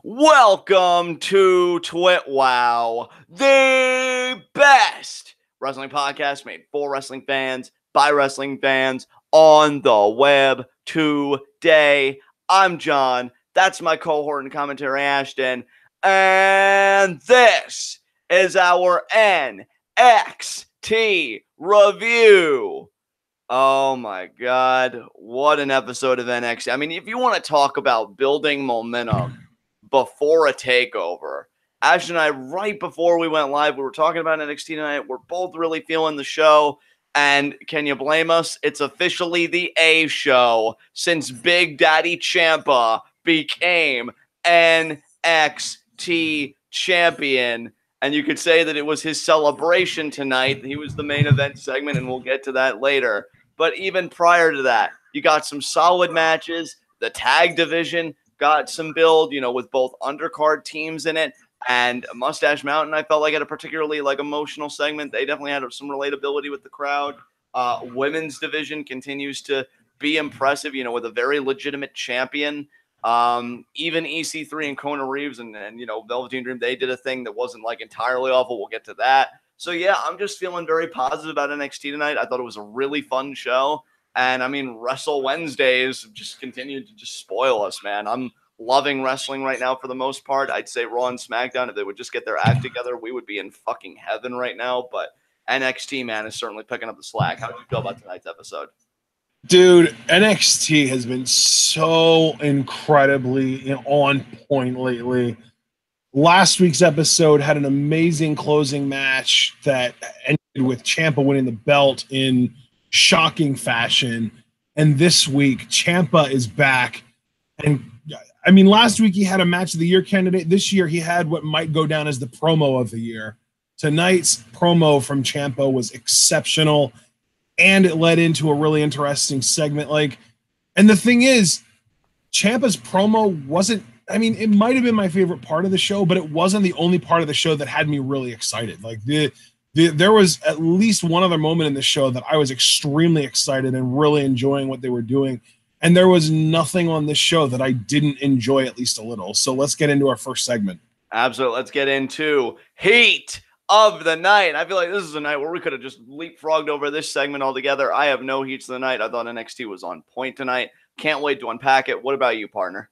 Welcome to TWitWoW, the best wrestling podcast made for wrestling fans, by wrestling fans, on the web today. I'm John. That's my cohort and commentary, Ashton. And this is our NXT review. Oh my God, what an episode of NXT. I mean, if you want to talk about building momentum before a takeover, Ash and I, right before we went live, we were talking about NXT tonight. We're both really feeling the show. And can you blame us? It's officially the A show since Big Daddy Ciampa became NXT champion. And you could say that it was his celebration tonight. He was the main event segment, and we'll get to that later. But even prior to that, you got some solid matches. The tag division got some build, with both undercard teams in it. And Mustache Mountain, I felt like, had a particularly emotional segment. They definitely had some relatability with the crowd. Women's division continues to be impressive, with a very legitimate champion. Even EC3 and Kona Reeves and Velveteen Dream, they did a thing that wasn't entirely awful. We'll get to that. So yeah, I'm just feeling very positive about NXT tonight. I thought it was a really fun show. And I mean, Wrestle Wednesdays just continued to just spoil us, man. I'm loving wrestling right now for the most part. I'd say Raw and SmackDown, if they would just get their act together, we would be in fucking heaven right now. But NXT, man, is certainly picking up the slack. How did you feel about tonight's episode? Dude, NXT has been so incredibly on point lately. Last week's episode had an amazing closing match that ended with Ciampa winning the belt in shocking fashion. And this week, Ciampa is back. And I mean, last week he had a match of the year candidate. This year he had what might go down as the promo of the year. Tonight's promo from Ciampa was exceptional. And it led into a really interesting segment. And the thing is, Ciampa's promo wasn't, it might have been my favorite part of the show, but it wasn't the only part of the show that had me really excited. There was at least one other moment in the show that I was extremely excited and really enjoying what they were doing. And there was nothing on this show that I didn't enjoy at least a little. So let's get into our first segment. Absolutely. Let's get into Heat of the Night. I feel like this is a night where we could have just leapfrogged over this segment altogether. I have no heats of the night. I thought NXT was on point tonight. Can't wait to unpack it. What about you, partner?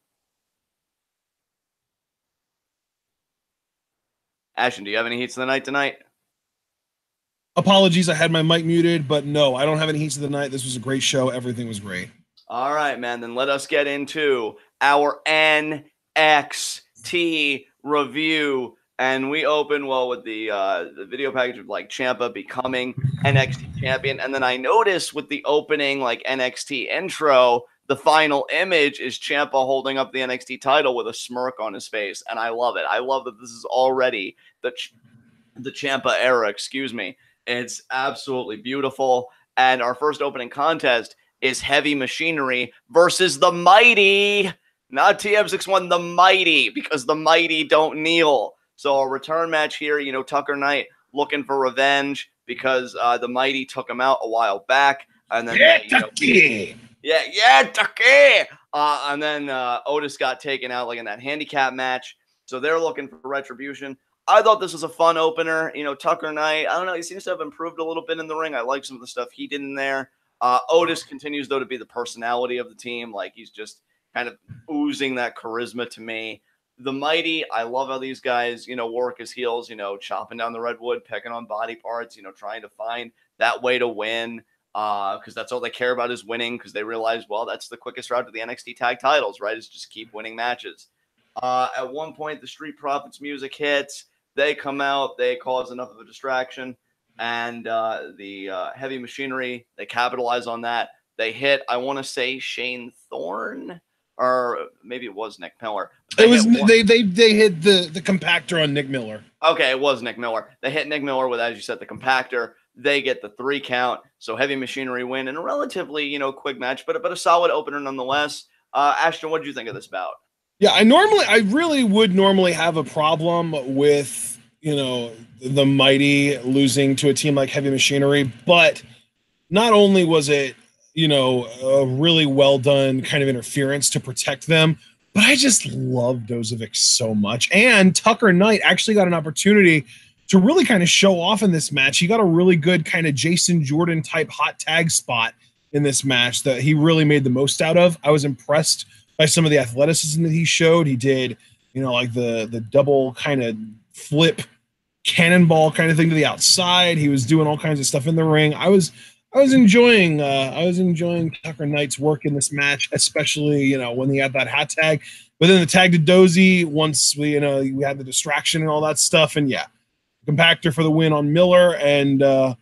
Ashton, do you have any heats of the night tonight? Apologies, I had my mic muted, but no, I don't have any heats of the night. This was a great show. Everything was great. All right, man. Then let us get into our NXT review. And we open with the video package of Ciampa becoming NXT champion. And then I noticed with the opening NXT intro, the final image is Ciampa holding up the NXT title with a smirk on his face. And I love it. I love that this is already the Ciampa era, excuse me. It's absolutely beautiful. And our first opening contest is Heavy Machinery versus the Mighty. Not TM61, the Mighty, because the Mighty don't kneel. So a return match here, Tucker Knight looking for revenge because the Mighty took him out a while back. And then Tucky! Tucky! And then Otis got taken out in that handicap match. So they're looking for retribution. I thought this was a fun opener. Tucker Knight, I don't know, he seems to have improved a little bit in the ring. I like some of the stuff he did in there. Otis continues, though, to be the personality of the team. He's just kind of oozing that charisma to me. The Mighty, I love how these guys, work as heels, chopping down the redwood, pecking on body parts, trying to find that way to win. Because that's all they care about is winning, because they realize, well, that's the quickest route to the NXT tag titles, right? Is just keep winning matches. At one point, the Street Profits music hits. They come out. They cause enough of a distraction. And the Heavy Machinery, they capitalize on that. They hit, I want to say, Shane Thorne. Or maybe it was Nick Miller. They hit the compactor on Nick Miller. Okay, it was Nick Miller. They hit Nick Miller with, as you said, the compactor. They get the 3 count. So Heavy Machinery win in a relatively, quick match, but a solid opener nonetheless. Ashton, what did you think of this bout? Yeah, I really would normally have a problem with, the Mighty losing to a team like Heavy Machinery, but not only was it, a really well done kind of interference to protect them, But I just love Dozovic so much. And Tucker Knight actually got an opportunity to really kind of show off in this match. He got a really good kind of Jason Jordan type hot tag spot in this match that he really made the most out of. I was impressed by some of the athleticism that he showed. He did, like the double kind of flip cannonball kind of thing to the outside. He was doing all kinds of stuff in the ring. I was enjoying Tucker Knight's work in this match, especially when he had that hot tag. But then the tag to Dozy once we had the distraction and all that stuff, and yeah, compactor for the win on Miller. And I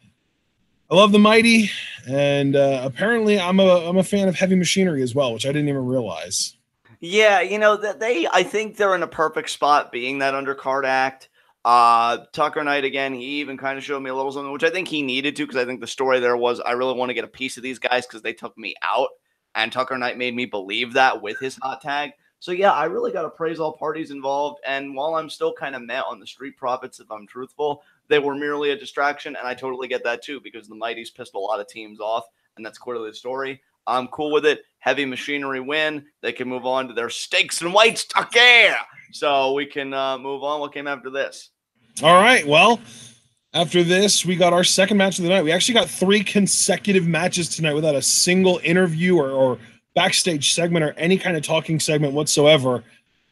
love the Mighty, and apparently I'm a fan of Heavy Machinery as well, which I didn't even realize. Yeah, I think they're in a perfect spot being that undercard act. Tucker Knight, again, he even kind of showed me a little something, which I think he needed to, because I think the story there was, I really want to get a piece of these guys because they took me out, and Tucker Knight made me believe that with his hot tag. So yeah, I really got to praise all parties involved, and while I'm still kind of met on the Street Profits, if I'm truthful, they were merely a distraction, and I totally get that too, because the Mighties pissed a lot of teams off, and that's clearly the story. I'm cool with it. Heavy Machinery win. They can move on to their Steaks and Whites, Tucker. So we can move on. What came after this? All right. Well, after this, we got our second match of the night. We actually got 3 consecutive matches tonight without a single interview or backstage segment or any kind of talking segment whatsoever.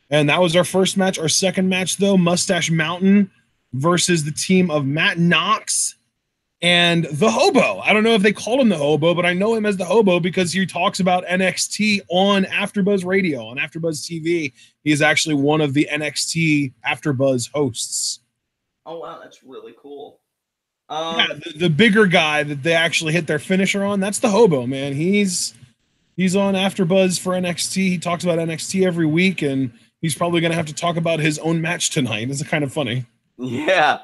And that was our first match. Our second match, though, Mustache Mountain versus the team of Matt Knox and the Hobo. I don't know if they called him the Hobo, but I know him as the Hobo because he talks about NXT on AfterBuzz Radio, on AfterBuzz TV. He is actually one of the NXT AfterBuzz hosts. Oh, wow, that's really cool. Yeah, the bigger guy that they actually hit their finisher on, that's the Hobo, man. He's on AfterBuzz for NXT. He talks about NXT every week, and he's probably going to have to talk about his own match tonight. It's kind of funny. Yeah.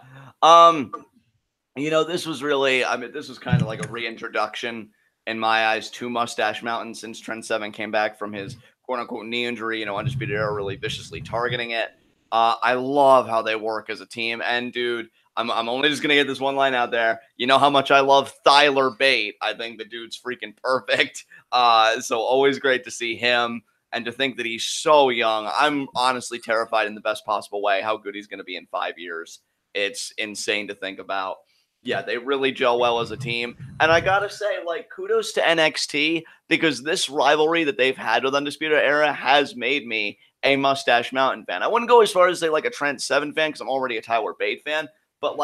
This was really, this was kind of like a reintroduction in my eyes to Mustache Mountain since Trent Seven came back from his quote-unquote knee injury. Undisputed Era really viciously targeting it. I love how they work as a team. And, dude, I'm only just going to get this one line out there. You know how much I love Tyler Bate. I think the dude's freaking perfect. So always great to see him. And to think that he's so young, I'm honestly terrified in the best possible way how good he's going to be in 5 years. It's insane to think about. Yeah, they really gel well as a team. And I got to say, kudos to NXT, because this rivalry that they've had with Undisputed Era has made me a Mustache Mountain fan. I wouldn't go as far as say a Trent Seven fan, because I'm already a Tyler Bate fan. But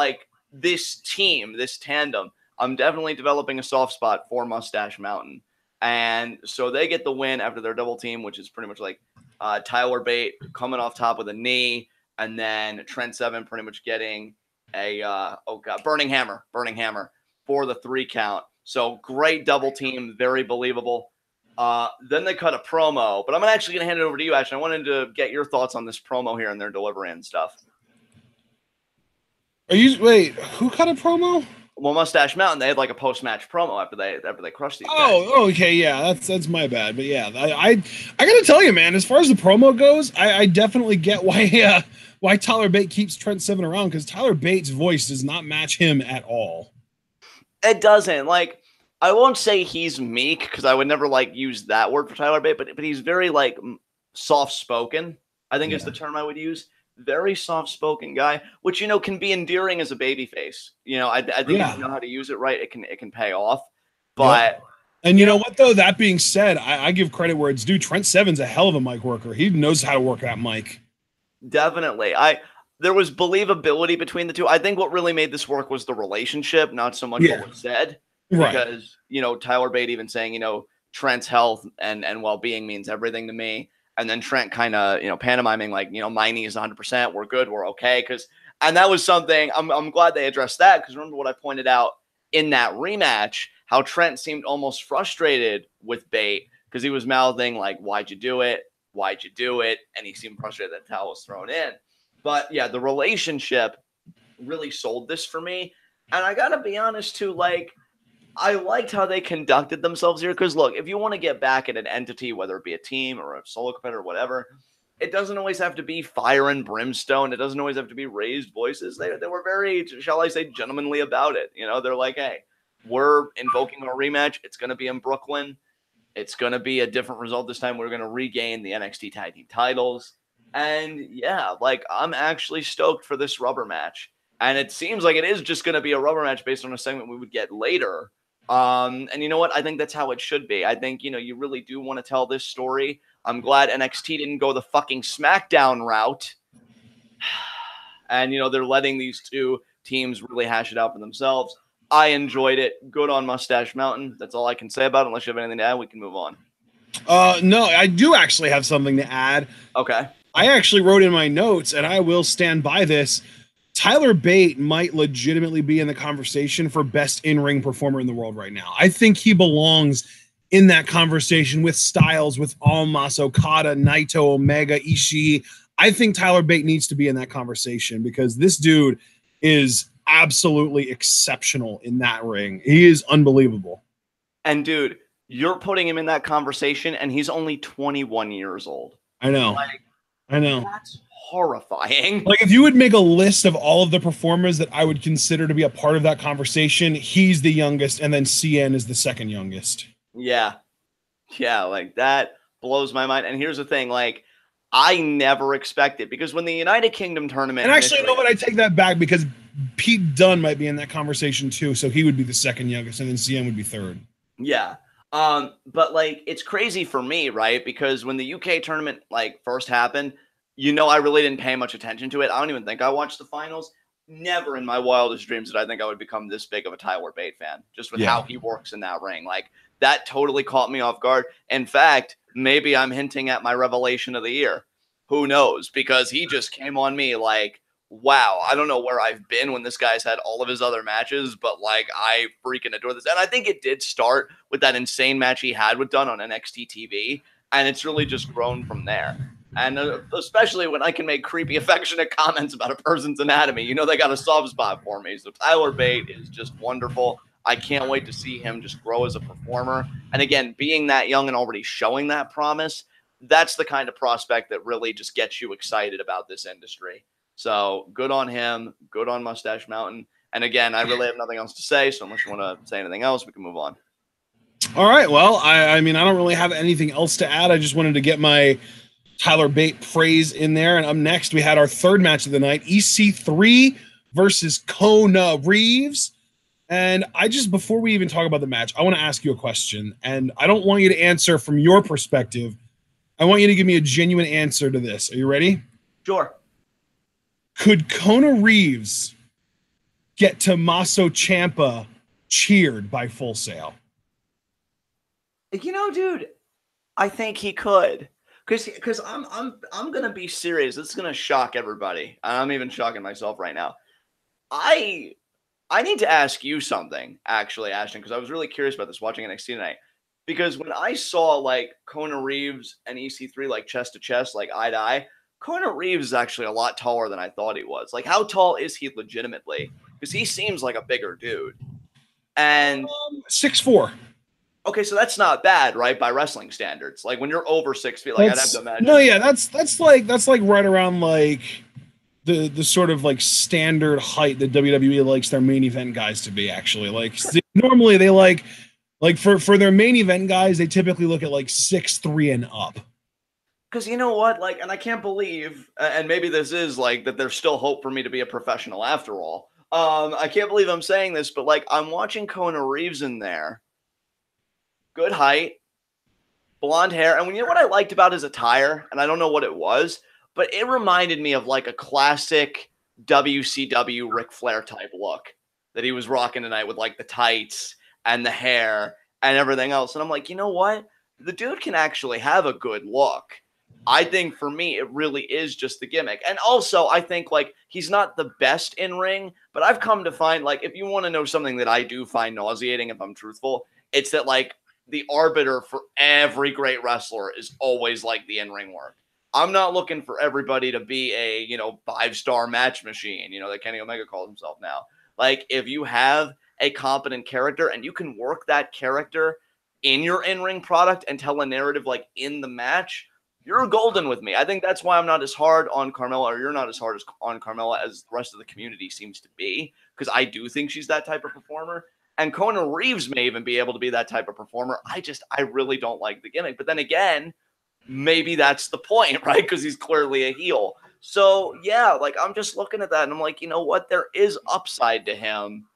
this team, this tandem, I'm definitely developing a soft spot for Mustache Mountain. And so they get the win after their double team, which is pretty much Tyler Bate coming off top with a knee, and then Trent Seven pretty much getting a burning hammer for the 3 count. So great double team, very believable. Then they cut a promo, but I'm actually going to hand it over to you, Ash. I wanted to get your thoughts on this promo here and their delivery and stuff. Wait, who cut a promo? Well, Mustache Mountain, they had a post-match promo after they crushed these guys. Oh, okay, yeah, that's my bad. But yeah, I gotta tell you, man, as far as the promo goes, I definitely get why Tyler Bate keeps Trent Seven around, because Tyler Bate's voice does not match him at all. It doesn't. I won't say he's meek, because I would never use that word for Tyler Bate, but he's very soft-spoken, I think is the term I would use. Very soft-spoken guy, which can be endearing as a babyface. I think if you know how to use it right, it can pay off. But and you know what though? That being said, I give credit where it's due. Trent Seven's a hell of a mic worker. He knows how to work that mic. Definitely. There was believability between the two. I think what really made this work was the relationship, not so much what was said. Right. Because Tyler Bate even saying Trent's health and well-being means everything to me. And then Trent kind of, pantomiming my knee is 100%. We're good. We're okay. And that was something I'm glad they addressed that, because remember what I pointed out in that rematch, how Trent seemed almost frustrated with Bate because he was mouthing why'd you do it? Why'd you do it? And he seemed frustrated that towel was thrown in. But yeah, the relationship really sold this for me. And I got to be honest too, I liked how they conducted themselves here, because look, if you want to get back at an entity, whether it be a team or a solo competitor or whatever, it doesn't always have to be fire and brimstone. It doesn't always have to be raised voices. They were very, shall I say, gentlemanly about it. They're hey, we're invoking our rematch. It's going to be in Brooklyn. It's going to be a different result this time. We're going to regain the NXT tag team titles. And yeah, like I'm actually stoked for this rubber match. And it seems like it is just going to be a rubber match based on a segment we would get later. And you know what? I think that's how it should be. I think, you really do want to tell this story. I'm glad NXT didn't go the fucking SmackDown route. And, they're letting these two teams really hash it out for themselves. I enjoyed it. Good on Mustache Mountain. That's all I can say about it. Unless you have anything to add, we can move on. No, I do actually have something to add. Okay. I actually wrote in my notes, and I will stand by this. Tyler Bate might legitimately be in the conversation for best in-ring performer in the world right now. I think he belongs in that conversation with Styles, with Almas, Okada, Naito, Omega, Ishii. I think Tyler Bate needs to be in that conversation because this dude is absolutely exceptional in that ring. He is unbelievable. And dude, you're putting him in that conversation, and he's only 21 years old. I know. I know. That's horrifying. Like, if you would make a list of all of the performers that I would consider to be a part of that conversation, he's the youngest, and then CN is the second youngest. Yeah. Yeah, like that blows my mind. And here's the thing, like, I never expected, because when the United Kingdom tournament... And actually, no, but I take that back because Pete Dunne might be in that conversation too, so he would be the second youngest, and then CN would be third. Yeah. But like, it's crazy for me, right? Because when the UK tournament like first happened, I really didn't pay much attention to it. I don't even think I watched the finals. Never in my wildest dreams did I think I would become this big of a Tyler Bate fan, just with how he works in that ring. Like, that totally caught me off guard. In fact, maybe I'm hinting at my revelation of the year. Who knows? Because he just came on me like, wow, I don't know where I've been when this guy's had all of his other matches, but like, I freaking adore this. And I think it did start with that insane match he had with Dunn on NXT TV, and it's really just grown from there. And especially when I can make creepy, affectionate comments about a person's anatomy, they got a soft spot for me. So Tyler Bate is just wonderful. I can't wait to see him just grow as a performer. And again, being that young and already showing that promise, that's the kind of prospect that really just gets you excited about this industry. So good on him. Good on Mustache Mountain. And again, I really have nothing else to say. So unless you want to say anything else, we can move on. All right. Well, I mean, I don't really have anything else to add. I just wanted to get my Tyler Bate praise in there. And up next, we had our third match of the night, EC3 versus Kona Reeves. And before we even talk about the match, I want to ask you a question. And I don't want you to answer from your perspective. I want you to give me a genuine answer to this. Are you ready? Sure. Could Kona Reeves get Tommaso Ciampa cheered by Full Sail? Dude, I think he could. Because I'm gonna be serious. This is gonna shock everybody. I'm even shocking myself right now. I need to ask you something, actually, Ashton, because I was really curious about this watching NXT tonight. Because when I saw like Kona Reeves and EC3 like chest to chest, like eye to eye, Kona Reeves is actually a lot taller than I thought he was. Like, how tall is he legitimately? Because he seems like a bigger dude. And 6'4". Okay, so that's not bad, right? By wrestling standards, like when you're over 6 feet, like I'd have to imagine. No, yeah, that's like right around like the sort of like standard height that WWE likes their main event guys to be. Actually, like normally they like for their main event guys, they typically look at like 6'3" and up. Because you know what, like, and I can't believe, and maybe this is like that there's still hope for me to be a professional after all. I can't believe I'm saying this, but like I'm watching Kona Reeves in there. Good height, blonde hair. And what I liked about his attire, and I don't know what it was, but it reminded me of like a classic WCW Ric Flair type look that he was rocking tonight with like the tights and the hair and everything else. And I'm like, you know what? The dude can actually have a good look. I think for me, it really is just the gimmick. And also, I think like he's not the best in ring, but I've come to find like if you want to know something that I do find nauseating, if I'm truthful, it's that like the arbiter for every great wrestler is always like the in-ring work. I'm not looking for everybody to be a, 5-star match machine, that Kenny Omega calls himself now. Like, if you have a competent character and you can work that character in your in-ring product and tell a narrative like in the match, you're golden with me. I think that's why I'm not as hard on Carmella, or you're not as hard on Carmella as the rest of the community seems to be, because I do think she's that type of performer. And Kona Reeves may even be able to be that type of performer. I really don't like the gimmick. But then again, maybe that's the point, right? Because he's clearly a heel. So yeah, like I'm just looking at that and I'm like, you know what? There is upside to him.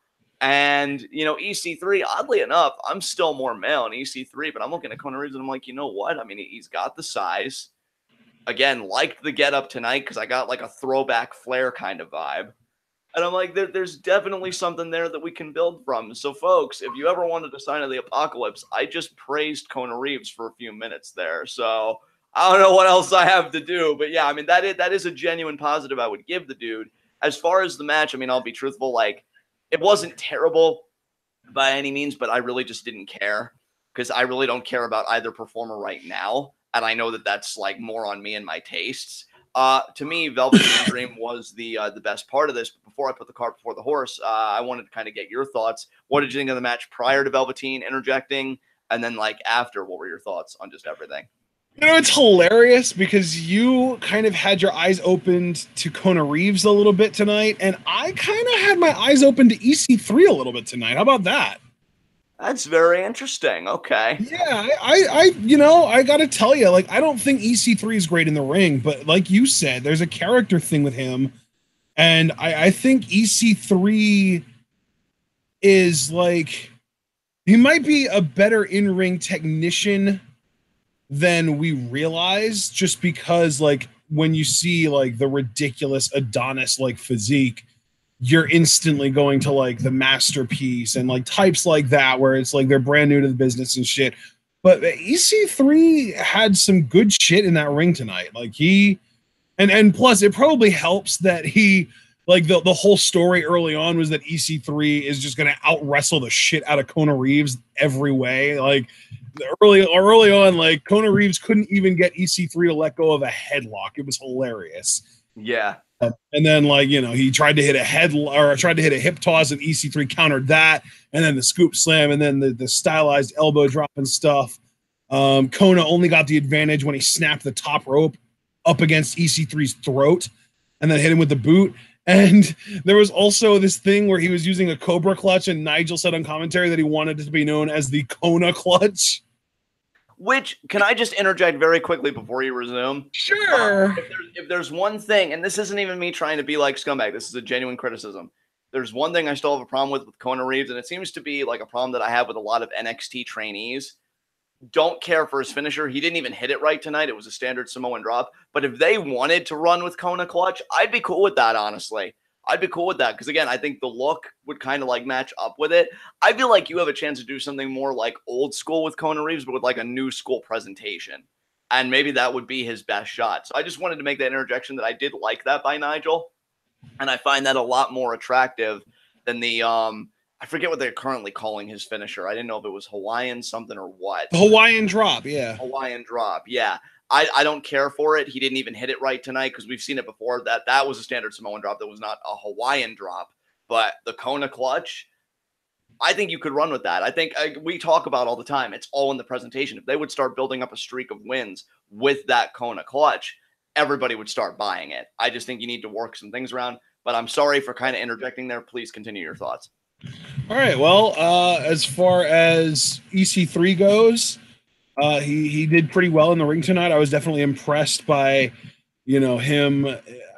And EC3, oddly enough, I'm still more male on EC3, but I'm looking at Kona Reeves and I'm like, you know what? I mean, he's got the size. Again, liked the get up tonight because I got like a throwback Flair kind of vibe. And I'm like, there's definitely something there that we can build from. So, folks, if you ever wanted a sign of the apocalypse, I just praised Kona Reeves for a few minutes there. So I don't know what else I have to do. But yeah, I mean, that is a genuine positive I would give the dude. As far as the match, I mean, I'll be truthful, like, it wasn't terrible by any means, but I really just didn't care because I really don't care about either performer right now. And I know that that's like more on me and my tastes. To me, Velveteen Dream was the best part of this. But before I put the cart before the horse, I wanted to kind of get your thoughts. What did you think of the match prior to Velveteen interjecting? And then like after, what were your thoughts on just everything? It's hilarious because you kind of had your eyes opened to Kona Reeves a little bit tonight, and I kind of had my eyes open to EC3 a little bit tonight. How about that? That's very interesting. Okay. Yeah, I gotta tell you, like, I don't think EC3 is great in the ring, but like you said, there's a character thing with him, and I think EC3 is like he might be a better in-ring technician than we realize, just because like when you see like the ridiculous Adonis like physique, you're instantly going to like the masterpiece and like types like that where it's like they're brand new to the business and shit. But EC3 had some good shit in that ring tonight. Like he and plus it probably helps that he like the whole story early on was that EC3 is just going to out wrestle the shit out of Kona Reeves every way. Like early on, like Kona Reeves couldn't even get EC3 to let go of a headlock. It was hilarious. Yeah. And then like, he tried to hit a hip toss and EC3 countered that. And then the scoop slam and then the stylized elbow drop and stuff. Kona only got the advantage when he snapped the top rope up against EC3's throat and then hit him with the boot. And there was also this thing where he was using a Cobra clutch, and Nigel said on commentary that he wanted it to be known as the Kona clutch. Which, can I just interject very quickly before you resume? Sure. If there's one thing, and this isn't even me trying to be like scumbag, this is a genuine criticism. There's one thing I still have a problem with Kona Reeves, and it seems to be like a problem that I have with a lot of NXT trainees. Don't care for his finisher. He didn't even hit it right tonight. It was a standard Samoan drop. But if they wanted to run with Kona clutch, I'd be cool with that, honestly. I'd be cool with that because, again, I think the look would kind of like match up with it. I feel like you have a chance to do something more like old school with Kona Reeves, but with like a new school presentation. And maybe that would be his best shot. So I just wanted to make that interjection that I did like that by Nigel. And I find that a lot more attractive than the I forget what they're currently calling his finisher. I didn't know if it was Hawaiian something or what. Hawaiian drop, yeah. Hawaiian drop, yeah. I don't care for it. He didn't even hit it right tonight because we've seen it before. That was a standard Samoan drop. That was not a Hawaiian drop. But the Kona clutch, I think you could run with that. I think we talk about all the time. It's all in the presentation. If they would start building up a streak of wins with that Kona clutch, everybody would start buying it. I just think you need to work some things around. But I'm sorry for kind of interjecting there. Please continue your thoughts. All right. Well, as far as EC3 goes, he did pretty well in the ring tonight. I was definitely impressed by, him.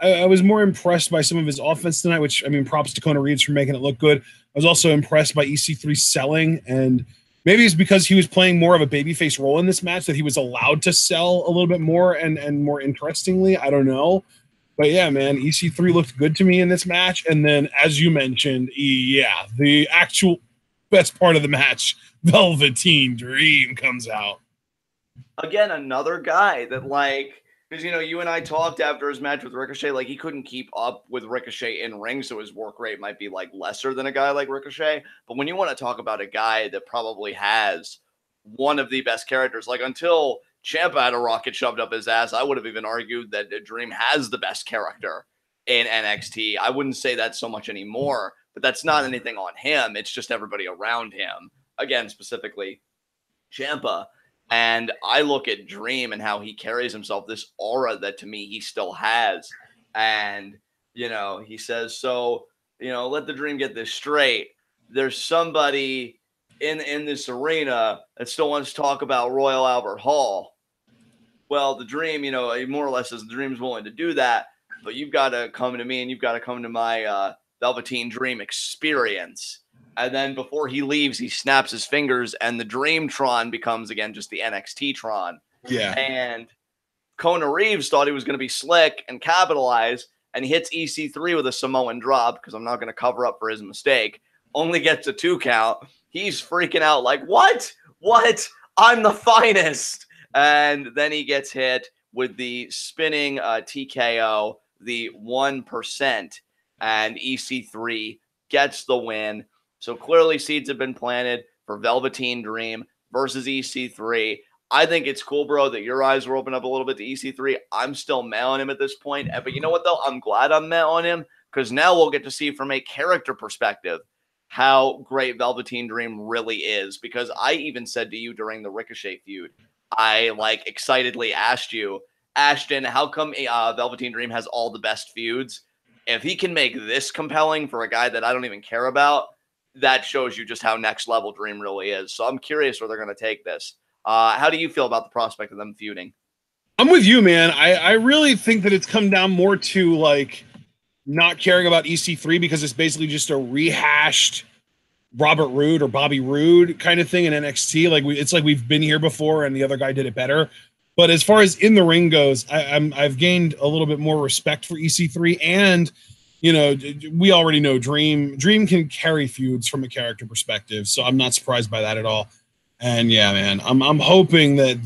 I was more impressed by some of his offense tonight, which, I mean, props to Kona Reeves for making it look good. I was also impressed by EC3 selling, and maybe it's because he was playing more of a babyface role in this match that he was allowed to sell a little bit more and more interestingly. I don't know. But yeah, man, EC3 looked good to me in this match. And then, as you mentioned, the actual best part of the match, Velveteen Dream comes out. Again, another guy that because, you and I talked after his match with Ricochet, like he couldn't keep up with Ricochet in ring, so his work rate might be like lesser than a guy like Ricochet. But when you want to talk about a guy that probably has one of the best characters, like until Ciampa had a rocket shoved up his ass, I would have even argued that Dream has the best character in NXT. I wouldn't say that so much anymore, but that's not anything on him. It's just everybody around him. Again, specifically Ciampa. And I look at Dream and how he carries himself, this aura that to me he still has. And, he says, so, let the Dream get this straight. there's somebody in this arena that still wants to talk about Royal Albert Hall. Well, the Dream, you know, more or less says the Dream's willing to do that, but you've got to come to me and you've got to come to my Velveteen Dream experience. And then before he leaves, he snaps his fingers and the Dreamtron becomes, again, just the NXT Tron. Yeah. And Kona Reeves thought he was going to be slick and capitalize, and he hits EC3 with a Samoan drop, because I'm not going to cover up for his mistake. Only gets a 2 count. He's freaking out like, what? What? I'm the finest. And then he gets hit with the spinning TKO, the 1%, and EC3 gets the win. So clearly seeds have been planted for Velveteen Dream versus EC3. I think it's cool, bro, that your eyes were open up a little bit to EC3. I'm still meh on him at this point. But you know what, though? I'm glad I'm meh on him, because now we'll get to see from a character perspective how great Velveteen Dream really is. Because I even said to you during the Ricochet feud, I excitedly asked you, Ashton, how come Velveteen Dream has all the best feuds? If he can make this compelling for a guy that I don't even care about, that shows you just how next level Dream really is. So I'm curious where they're going to take this. How do you feel about the prospect of them feuding? I'm with you, man. I really think that it's come down more to not caring about EC3, because it's basically just a rehashed Robert Roode or Bobby Roode kind of thing in NXT. It's like we've been here before and the other guy did it better. But as far as in the ring goes, I've gained a little bit more respect for EC3, and we already know Dream can carry feuds from a character perspective, so I'm not surprised by that at all. And yeah, man, I'm hoping that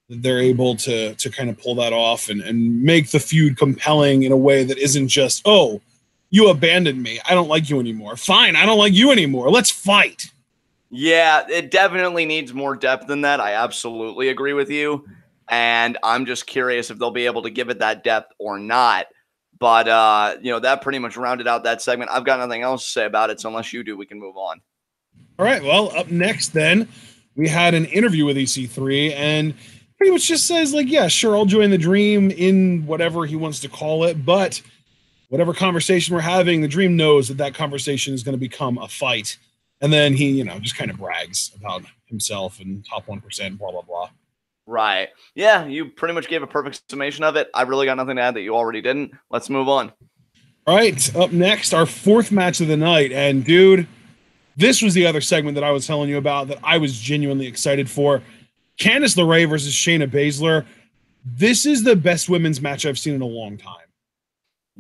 they're able to kind of pull that off and make the feud compelling in a way that isn't just, oh, you abandoned me, I don't like you anymore. Fine, I don't like you anymore. Let's fight. Yeah, it definitely needs more depth than that. I absolutely agree with you. And I'm just curious if they'll be able to give it that depth or not. But, that pretty much rounded out that segment. I've got nothing else to say about it, so unless you do, we can move on. All right, well, up next then, we had an interview with EC3, and pretty much just says, yeah, sure, I'll join the Dream in whatever he wants to call it, but whatever conversation we're having, the Dream knows that conversation is going to become a fight. And then he, just kind of brags about himself and top 1%, blah, blah, blah. Right. Yeah, you pretty much gave a perfect summation of it. I really got nothing to add that you already didn't. Let's move on. All right, up next, our 4th match of the night. And, dude, this was the other segment that I was telling you about that I was genuinely excited for. Candice LeRae versus Shayna Baszler. This is the best women's match I've seen in a long time.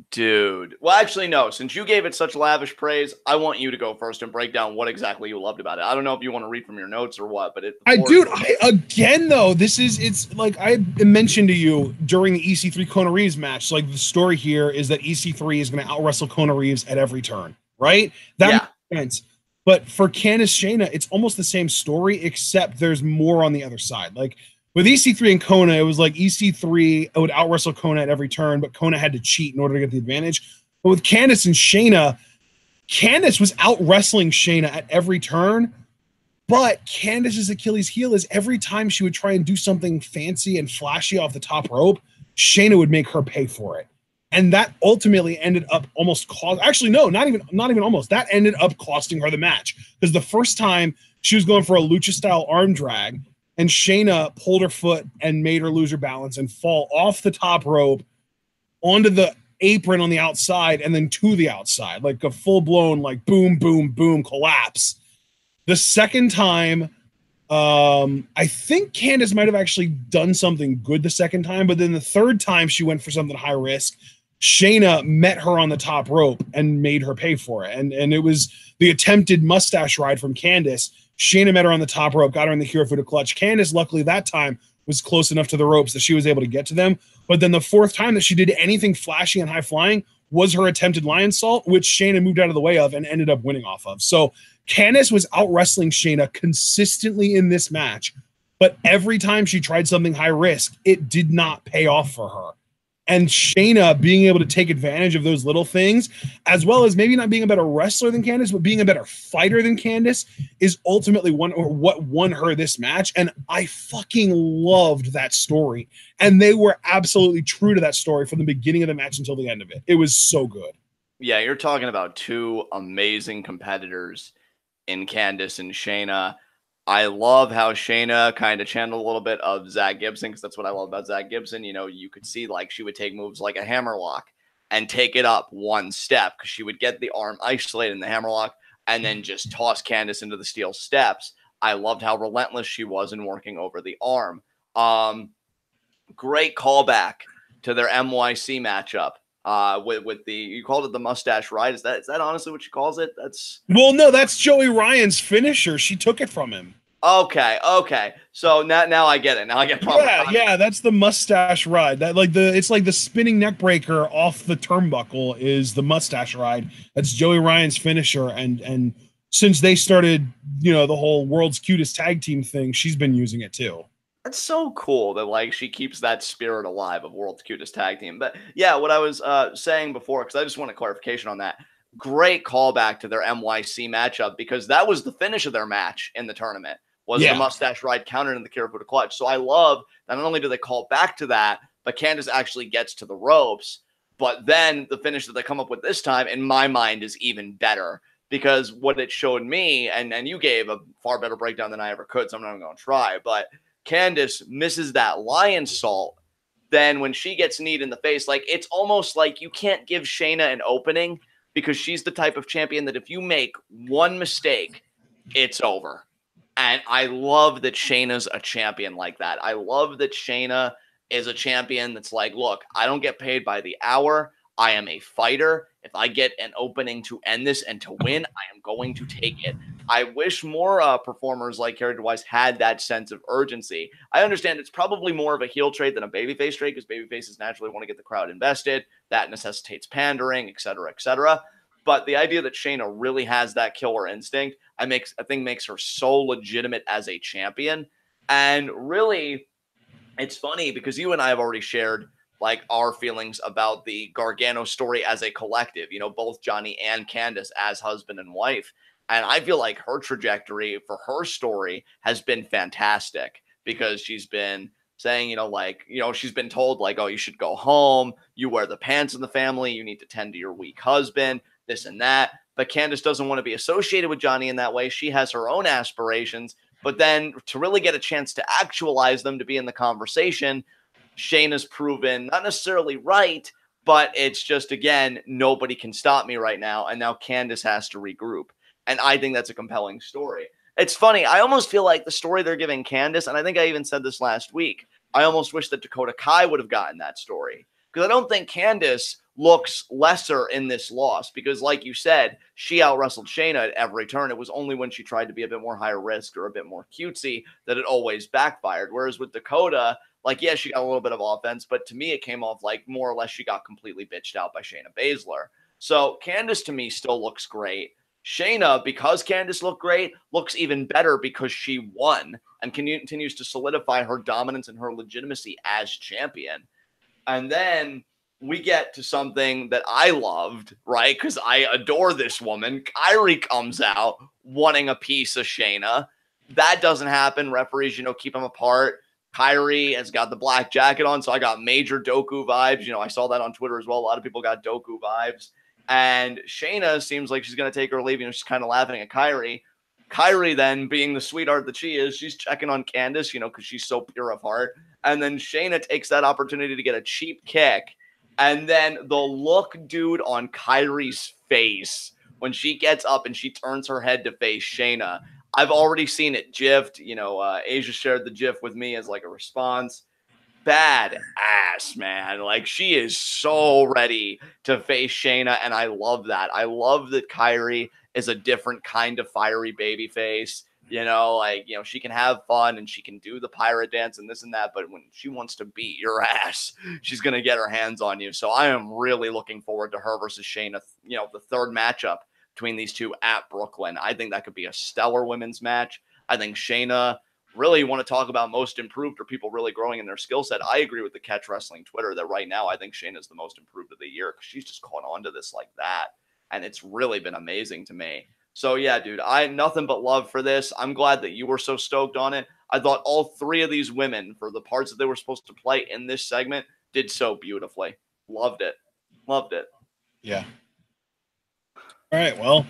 Dude. Well, actually, no. Since you gave it such lavish praise, I want you to go first and break down what exactly you loved about it. I don't know if you want to read from your notes or what, but it's like I mentioned to you during the EC3 Kona Reeves match, the story here is that EC3 is going to out-wrestle Kona Reeves at every turn, right? That makes sense. But for Candice Shayna, it's almost the same story, except there's more on the other side. With EC3 and Kona, it was like EC3 would out-wrestle Kona at every turn, but Kona had to cheat in order to get the advantage. But with Candice and Shayna, Candice was out-wrestling Shayna at every turn, but Candice's Achilles heel is every time she would try and do something fancy and flashy off the top rope, Shayna would make her pay for it. And that ultimately ended up not even almost. That ended up costing her the match. Because the first time she was going for a lucha-style arm drag, and Shayna pulled her foot and made her lose her balance and fall off the top rope onto the apron on the outside and then to the outside, like a full-blown boom, boom, boom collapse. The second time, I think Candice might have actually done something good the second time, but then the third time she went for something high risk, Shayna met her on the top rope and made her pay for it. And it was the attempted mustache ride from Candice. Shayna met her on the top rope, got her in the hero foot clutch. Candice, luckily that time, was close enough to the ropes that she was able to get to them. But then the fourth time that she did anything flashy and high flying was her attempted lion salt, which Shayna moved out of the way of and ended up winning off of. So Candice was out wrestling Shayna consistently in this match, but every time she tried something high risk, it did not pay off for her. And Shayna being able to take advantage of those little things, as well as maybe not being a better wrestler than Candice, but being a better fighter than Candice, is ultimately what won her this match. And I fucking loved that story. And they were absolutely true to that story from the beginning of the match until the end of it. It was so good. Yeah, you're talking about two amazing competitors in Candice and Shayna. I love how Shayna kind of channeled a little bit of Zach Gibson, because that's what I love about Zach Gibson. You know, you could see like she would take moves like a hammerlock and take it up one step, because she would get the arm isolated in the hammerlock and then just toss Candice into the steel steps. I loved how relentless she was in working over the arm. Great callback to their MYC matchup. With the, you called it the mustache ride. Is that honestly what she calls it? That's, well, no, that's Joey Ryan's finisher. She took it from him. okay. So now I get it. Now I get proper context. Yeah, that's the mustache ride. That it's like the spinning neck breaker off the turnbuckle is the mustache ride. That's Joey Ryan's finisher, and since they started, the whole world's cutest tag team thing, she's been using it too. That's so cool that like she keeps that spirit alive of world's cutest tag team. But yeah, what I was saying before, because I just want a clarification on that. Great callback to their MYC matchup, because that was the finish of their match in the tournament. Was the mustache ride countered in the Kirifuda clutch. So I love that not only do they call back to that, but Candice actually gets to the ropes. But then the finish that they come up with this time, in my mind, is even better, because what it showed me, and you gave a far better breakdown than I ever could, so I'm not even going to try, but Candice misses that lion salt. Then when she gets kneed in the face, like it's almost like you can't give Shayna an opening, because she's the type of champion that if you make one mistake, it's over. And I love that Shayna's a champion like that. I love that Shayna is a champion that's like, look, I don't get paid by the hour. I am a fighter. If I get an opening to end this and to win, I am going to take it. I wish more performers like character-wise had that sense of urgency. I understand it's probably more of a heel trait than a babyface trait, because babyfaces naturally want to get the crowd invested. That necessitates pandering, et cetera, et cetera. But the idea that Shayna really has that killer instinct, I think makes her so legitimate as a champion. And really, it's funny because you and I have already shared like our feelings about the Gargano story as a collective, both Johnny and Candice as husband and wife. And I feel like her trajectory for her story has been fantastic, because she's been saying, she's been told like, oh, you should go home. You wear the pants in the family. You need to tend to your weak husband, this and that. But Candice doesn't want to be associated with Johnny in that way. She has her own aspirations. But then to really get a chance to actualize them, to be in the conversation, Shayna's proven not necessarily right, but it's just, again, nobody can stop me right now. And now Candice has to regroup. And I think that's a compelling story. It's funny. I almost feel like the story they're giving Candice, and I think I even said this last week, I almost wish that Dakota Kai would have gotten that story, because I don't think Candice looks lesser in this loss, because like you said, she out-wrestled Shayna at every turn. It was only when she tried to be a bit more higher risk or a bit more cutesy that it always backfired. Whereas with Dakota, like, yeah, she got a little bit of offense, but to me, it came off like more or less she got completely bitched out by Shayna Baszler. So Candice to me still looks great. Shayna, because Candice looked great, looks even better because she won and continues to solidify her dominance and her legitimacy as champion. And then we get to something that I loved, right? Because I adore this woman. Kairi comes out wanting a piece of Shayna. That doesn't happen. Referees, keep them apart. Kairi has got the black jacket on, so I got major Doku vibes. I saw that on Twitter as well. A lot of people got Doku vibes. And Shayna seems like she's going to take her leave. She's kind of laughing at Kairi. Kairi then, being the sweetheart that she is, she's checking on Candice, because she's so pure of heart. And then Shayna takes that opportunity to get a cheap kick. And then the look, dude, on Kairi's face when she gets up and she turns her head to face Shayna. I've already seen it gifed. Asia shared the gif with me as like a response. Bad ass, man. Like, she is so ready to face Shayna, and I love that. I love that Kairi is a different kind of fiery baby face. She can have fun and she can do the pirate dance and this and that, but when she wants to beat your ass, she's going to get her hands on you. So I am really looking forward to her versus Shayna, the third matchup between these two at Brooklyn. I think that could be a stellar women's match. I think Shayna, really want to talk about most improved or people really growing in their skill set. I agree with the Catch Wrestling Twitter that right now I think Shayna's the most improved of the year, because she's just caught on to this like that. And it's really been amazing to me. So yeah, dude, I nothing but love for this. I'm glad that you were so stoked on it. I thought all three of these women, for the parts that they were supposed to play in this segment, did so beautifully. Loved it. Loved it. Yeah. All right, well,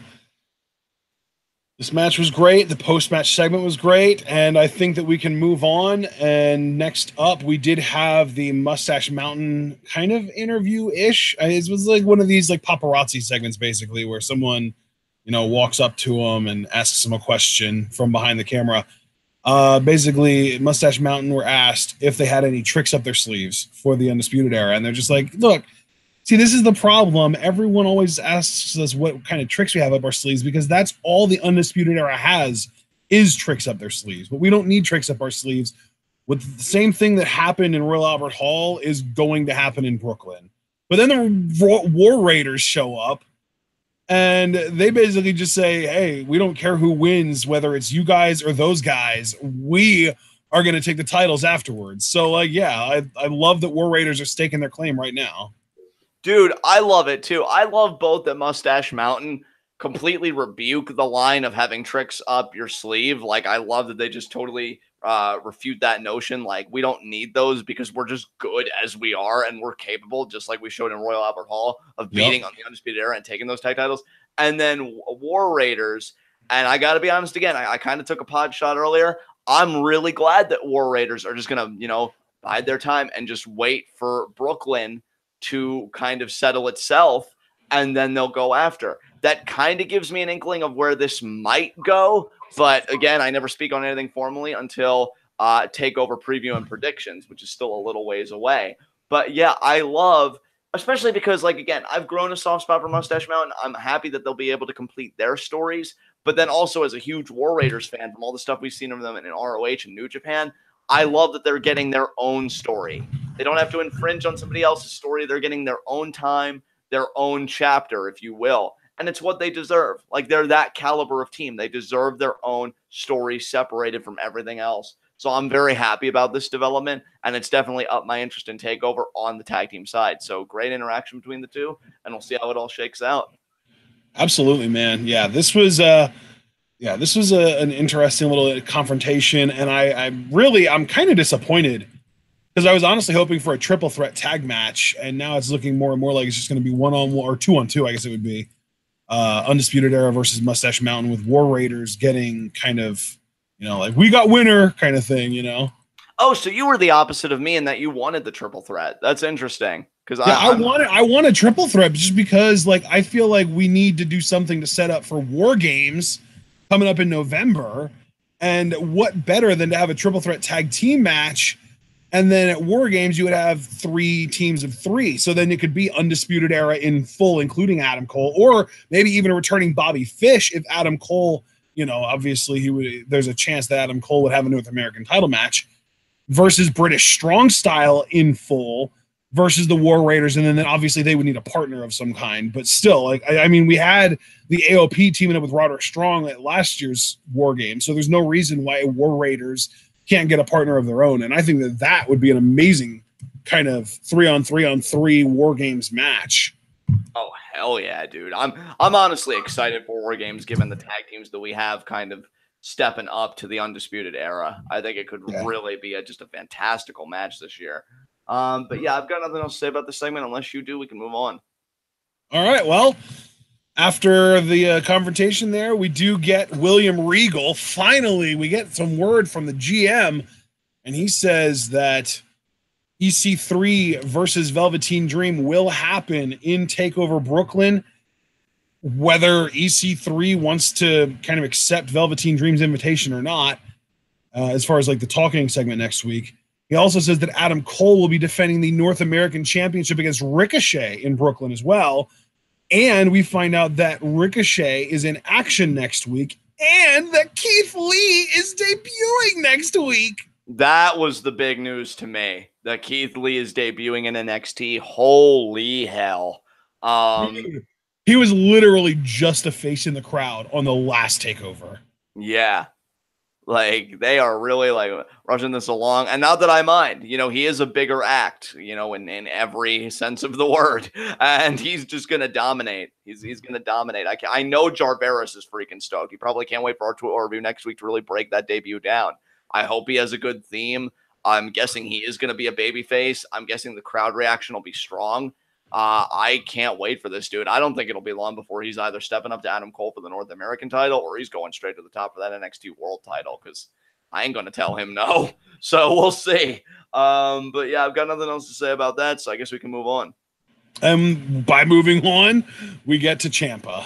this match was great. The post-match segment was great, and I think that we can move on. And next up, we did have the Mustache Mountain kind of interview-ish. It was like one of these like paparazzi segments, basically, where someone, walks up to him and asks him a question from behind the camera. Basically, Mustache Mountain were asked if they had any tricks up their sleeves for the Undisputed Era, and they're just like, look, see, this is the problem. Everyone always asks us what kind of tricks we have up our sleeves because that's all the Undisputed Era has is tricks up their sleeves. But we don't need tricks up our sleeves. With the same thing that happened in Royal Albert Hall is going to happen in Brooklyn. But then the War Raiders show up and they basically just say, hey, we don't care who wins, whether it's you guys or those guys. We are going to take the titles afterwards. So, I love that War Raiders are staking their claim right now. Dude, I love it too. I love both that Mustache Mountain completely rebuke the line of having tricks up your sleeve. Like, I love that they just totally refute that notion. Like, we don't need those because we're just good as we are and we're capable, just like we showed in Royal Albert Hall, of beating on the Undisputed Era and taking those tag titles. And then War Raiders, and I got to be honest again, I kind of took a pod shot earlier. I'm really glad that War Raiders are just going to, bide their time and just wait for Brooklyn to kind of settle itself, and then they'll go after. That kind of gives me an inkling of where this might go. But again, I never speak on anything formally until TakeOver preview and predictions, which is still a little ways away. But yeah, I love, especially because, like, again, I've grown a soft spot for Mustache Mountain. I'm happy that they'll be able to complete their stories. But then also as a huge War Raiders fan from all the stuff we've seen of them in ROH and New Japan, I love that they're getting their own story. They don't have to infringe on somebody else's story. They're getting their own time, their own chapter, if you will. And it's what they deserve. Like, they're that caliber of team. They deserve their own story separated from everything else. So I'm very happy about this development, and it's definitely upped my interest in TakeOver on the tag team side. So great interaction between the two, and we'll see how it all shakes out. Absolutely, man. Yeah, this was an interesting little confrontation, and I'm kind of disappointed because I was honestly hoping for a triple threat tag match, and now it's looking more and more like it's just going to be 1-on-1 or 2-on-2. I guess it would be Undisputed Era versus Mustache Mountain, with War Raiders getting kind of, like, we got winner kind of thing, Oh, so you were the opposite of me in that you wanted the triple threat. That's interesting. Because I want a triple threat just because, like, I feel like we need to do something to set up for War Games coming up in November. And what better than to have a triple threat tag team match? And then at War Games, you would have 3 teams of 3. So then it could be Undisputed Era in full, including Adam Cole, or maybe even a returning Bobby Fish if Adam Cole, obviously there's a chance that Adam Cole would have a North American title match versus British Strong Style in full versus the War Raiders. And then obviously they would need a partner of some kind. But still, like, I mean, we had the AOP teaming up with Roderick Strong at last year's War Games. So there's no reason why War Raiders can't get a partner of their own. And I think that would be an amazing kind of 3-on-3 War Games match. Oh, hell yeah, dude. I'm honestly excited for War Games given the tag teams that we have kind of stepping up to the Undisputed Era. I think it could really be just a fantastical match this year. But yeah, I've got nothing else to say about this segment. Unless you do, we can move on. All right, well, after the confrontation there, we do get William Regal. Finally, we get some word from the GM, and he says that EC3 versus Velveteen Dream will happen in TakeOver Brooklyn. Whether EC3 wants to kind of accept Velveteen Dream's invitation or not, as far as like the talking segment next week. He also says that Adam Cole will be defending the North American Championship against Ricochet in Brooklyn as well. And we find out that Ricochet is in action next week and that Keith Lee is debuting next week. That was the big news to me, that Keith Lee is debuting in NXT. Holy hell. He was literally just a face in the crowd on the last TakeOver. Yeah. Like, they are really, like, rushing this along. And not that I mind. He is a bigger act, in every sense of the word. And he's just going to dominate. He's going to dominate. I know Jarveris is freaking stoked. He probably can't wait for our tour review next week to really break that debut down. I hope he has a good theme. I'm guessing he is going to be a babyface. I'm guessing the crowd reaction will be strong. I can't wait for this dude. I don't think it'll be long before he's either stepping up to Adam Cole for the North American title or he's going straight to the top for that NXT World title because I ain't going to tell him no. So we'll see. But yeah, I've got nothing else to say about that, so I guess we can move on. By moving on, we get to Ciampa.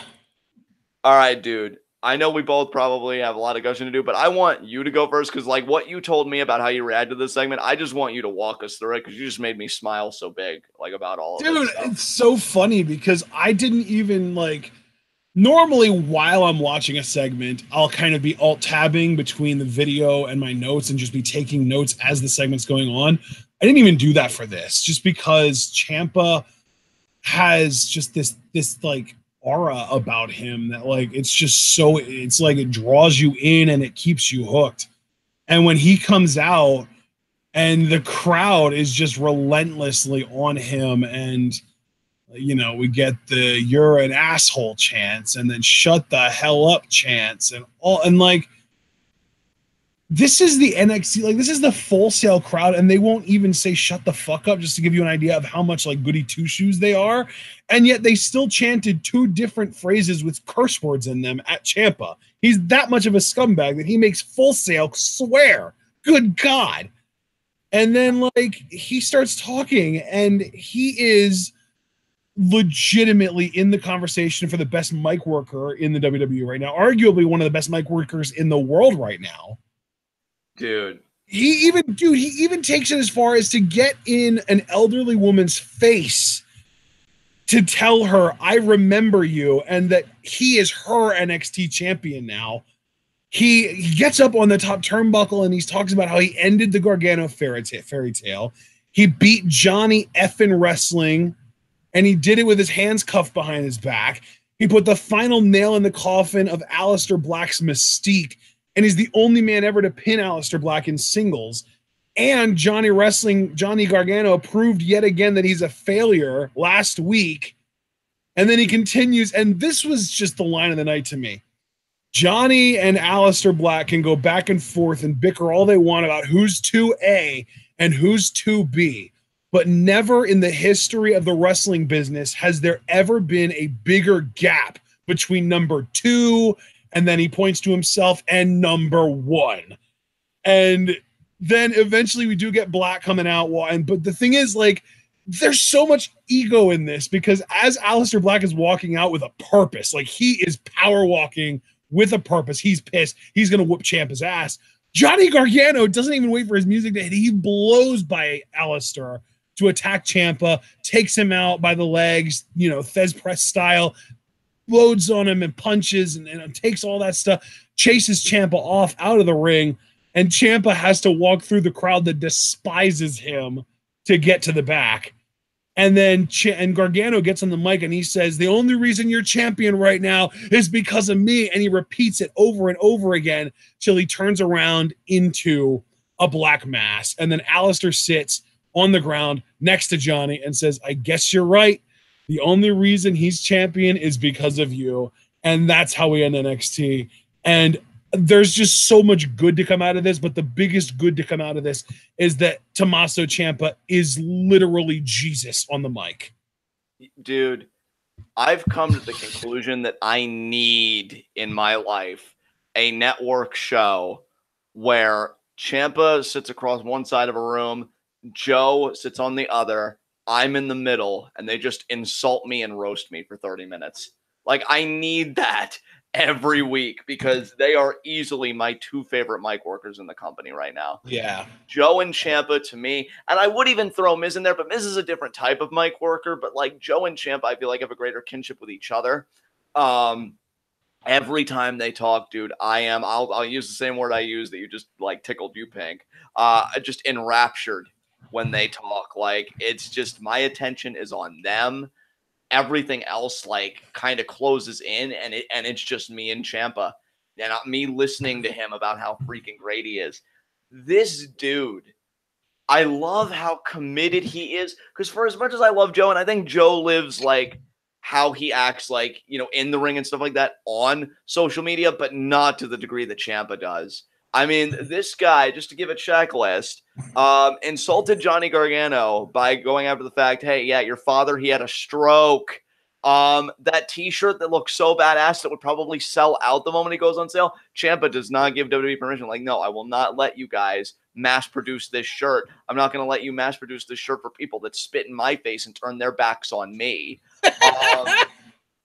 All right, dude. I know we both probably have a lot of gushing to do, but I want you to go first because, like, what you told me about how you reacted to this segment, I just want you to walk us through it because you just made me smile so big, like, about all of it. Dude, it's so funny because I didn't even, like, normally while I'm watching a segment, I'll kind of be alt-tabbing between the video and my notes and just be taking notes as the segment's going on. I didn't even do that for this just because Ciampa has just this like aura about him that like it's just so it's like it draws you in and it keeps you hooked. And when he comes out and the crowd is just relentlessly on him and you know we get the you're an asshole chants and then shut the hell up chants and all and like this is the NXT, like this is the Full Sail crowd, and they won't even say shut the fuck up just to give you an idea of how much like goody two shoes they are. And yet they still chanted two different phrases with curse words in them at Ciampa. He's that much of a scumbag that he makes Full Sail swear. Good God. And then like he starts talking and he is legitimately in the conversation for the best mic worker in the WWE right now, arguably one of the best mic workers in the world right now. Dude. He even takes it as far as to get in an elderly woman's face to tell her, I remember you, and that he is her NXT champion now. He gets up on the top turnbuckle and he talks about how he ended the Gargano fairy tale. He beat Johnny effing Wrestling, and he did it with his hands cuffed behind his back. He put the final nail in the coffin of Aleister Black's mystique, and he's the only man ever to pin Aleister Black in singles. And Johnny Gargano proved yet again that he's a failure last week. And then he continues, and this was just the line of the night to me. Johnny and Aleister Black can go back and forth and bicker all they want about who's 2A and who's 2B. But never in the history of the wrestling business has there ever been a bigger gap between number 2, and then he points to himself, and number 1. And then eventually we do get Black coming out. But the thing is, like, there's so much ego in this because as Aleister Black is walking out with a purpose, like he is power walking with a purpose. He's pissed. He's going to whoop Ciampa's ass. Johnny Gargano doesn't even wait for his music to hit. He blows by Aleister to attack Ciampa, takes him out by the legs, you know, Thez press style, loads on him and punches and takes all that stuff, chases Ciampa off out of the ring, and Ciampa has to walk through the crowd that despises him to get to the back. And then Gargano gets on the mic and he says, the only reason you're champion right now is because of me. And he repeats it over and over again till he turns around into a black mass. And then Aleister sits on the ground next to Johnny and says, I guess you're right. The only reason he's champion is because of you. And that's how we end NXT. And there's just so much good to come out of this, but the biggest good to come out of this is that Tommaso Ciampa is literally Jesus on the mic. Dude, I've come to the conclusion that I need in my life a network show where Ciampa sits across one side of a room, Joe sits on the other, I'm in the middle, and they just insult me and roast me for 30 minutes. Like, I need that every week because they are easily my two favorite mic workers in the company right now. Yeah. Joe and Ciampa to me, and I would even throw Miz in there, but Miz is a different type of mic worker, but like Joe and Ciampa, I feel like have a greater kinship with each other. Every time they talk, dude, I'll use the same word I use that you just like tickled you, Pink. Just enraptured when they talk. Like, it's just my attention is on them. Everything else like kind of closes in and it's just me and Ciampa and me listening to him about how freaking great he is. This dude, I love how committed he is, because for as much as I love Joe, and I think Joe lives like how he acts, like, you know, in the ring and stuff like that on social media, but not to the degree that Ciampa does. I mean, this guy, just to give a checklist, insulted Johnny Gargano by going after the fact, hey, yeah, your father, he had a stroke. That t-shirt that looks so badass that would probably sell out the moment he goes on sale. Ciampa does not give WWE permission. Like, no, I will not let you guys mass produce this shirt. I'm not going to let you mass produce this shirt for people that spit in my face and turn their backs on me.